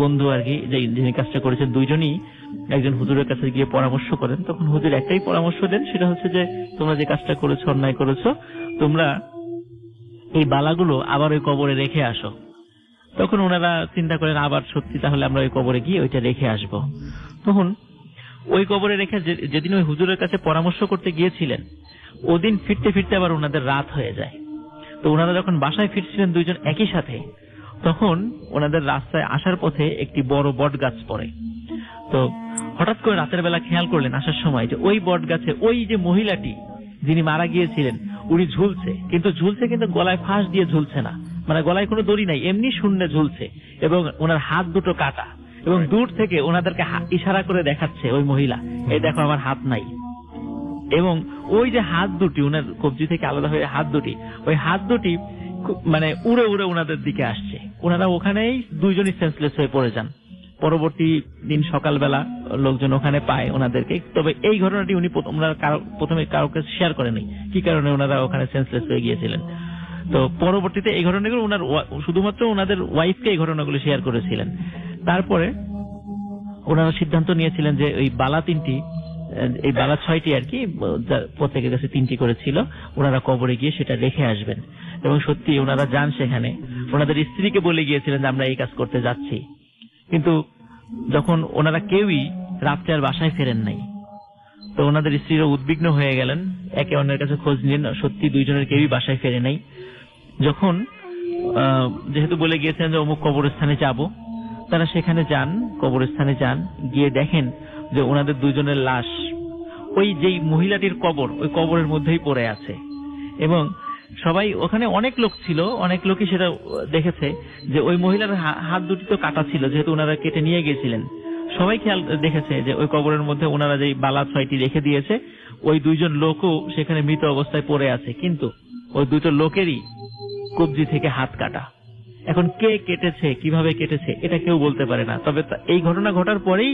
বন্ধু আর কি, যিনি কাজটা করেছেন, দুইজনই একজন হুজুরের কাছে গিয়ে পরামর্শ করেন। তখন হুজুর একটাই পরামর্শ দেন, সেটা হচ্ছে যে তোমরা যে কাজটা করেছো, অন্যায় করেছো, তোমরা এই বালাগুলো আবার ওই কবরে রেখে আসো। তখন ওনারা চিন্তা করেন আবার সত্যি তাহলে আমরা ওই কবরে গিয়ে ওইটা রেখে আসব। তখন ওই কবরে রেখে যেদিন ওই হুজুরের কাছে পরামর্শ করতে গিয়েছিলেন, ওদিন ফিরতে ফিরতে আবার ওনাদের রাত হয়ে যায়। তো ওনারা যখন বাসায় ফিরছিলেন দুইজন একই সাথে, তখন ওনাদের রাস্তায় আসার পথে একটি বড় বট গাছ পড়ে। তো হঠাৎ করে রাতের বেলা খেয়াল করলেন আসার সময় যে ওই বট গাছে ওই যে মহিলাটি যিনি মারা গিয়েছিলেন উনি ঝুলছে, কিন্তু গলায় ফাঁস দিয়ে ঝুলছে না, মানে গলায় কোনো দড়ি নাই, এমনি শূন্যে ঝুলছে এবং ওনার হাত দুটো কাটা এবং দূর থেকে ওনাদেরকে ইশারা করে দেখাচ্ছে ওই মহিলা, এই দেখো আমার হাত নাই। এবং ওই যে হাত দুটি ওনার কবজি থেকে আলাদা হয়ে হাত দুটি, ওই হাত দুটি মানে উড়ে উড়ে ওনাদের দিকে আসছে। ওনারা ওখানেই দুইজনই সেন্সলেস হয়ে পড়ে যান। পরবর্তী দিন সকালবেলা লোকজন ওখানে পায় ওনাদেরকে। তবে এই ঘটনাটি উনি প্রথমে কাউকে শেয়ার করেনি কি কারণে ওনারা ওখানে সেন্সলেস হয়ে গিয়েছিলেন। তো পরবর্তীতে এই ঘটনাগুলো ওনার শুধুমাত্র ওনাদের ওয়াইফকে এই ঘটনাগুলো শেয়ার করেছিলেন। তারপরে ওনারা সিদ্ধান্ত নিয়েছিলেন যে ওই বালা তিনটি, এই বালা 6টি আর কি, প্রত্যেকের কাছে 3টি করে ছিল, ওনারা কবরে গিয়ে সেটা রেখে আসবেন। এবং সত্যি ওনারা যান সেখানে, ওনাদের স্ত্রীকে বলে গিয়েছিলেন যে আমরা এই কাজ করতে যাচ্ছি। কিন্তু যখন ওনারা কেউই রাত্রে আর বাসায় ফেরেন নাই, তো ওনাদের স্ত্রীরা উদ্বিগ্ন হয়ে গেলেন, একে অন্যের কাছে খোঁজ নিলেন, সত্যি দুইজনের কেউই বাসায় ফেরে নাই। যখন যেহেতু বলে গিয়েছেন যে অমুক কবরস্থানে যাব, তারা সেখানে যান, কবরস্থানে যান, গিয়ে দেখেন যে ওনাদের দুইজনের লাশ ওই যেই মহিলাটির কবর, ওই কবরের মধ্যেই পড়ে আছে। এবং সবাই ওখানে অনেক লোক ছিল, অনেক লোকই সেটা দেখেছে যে ওই মহিলার হাত দুটি তো কাটা ছিল, যেহেতু ওনারা কেটে নিয়ে গিয়েছিলেন। সবাই খেয়াল দেখেছে যে ওই কবরের মধ্যে ওনারা যেই বালা 6টি রেখে দিয়েছে, ওই দুইজন লোকও সেখানে মৃত অবস্থায় পড়ে আছে, কিন্তু ওই দুটো লোকেরই কবজি থেকে হাত কাটা। এখন কে কেটেছে, কিভাবে কেটেছে, এটা কেউ বলতে পারে না। তবে এই ঘটনা ঘটার পরেই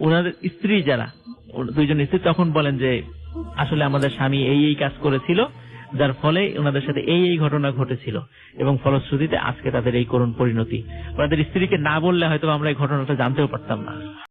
ওনাদের স্ত্রী, যারা দুইজন স্ত্রী, তখন বলেন যে আসলে আমাদের স্বামী এই কাজ করেছিল, যার ফলে ওনাদের সাথে এই ঘটনা ঘটেছিল এবং ফলশ্রুতিতে আজকে তাদের এই করুণ পরিণতি। ওনাদের স্ত্রীকে না বললে হয়তো আমরা এই ঘটনাটা জানতেও পারতাম না।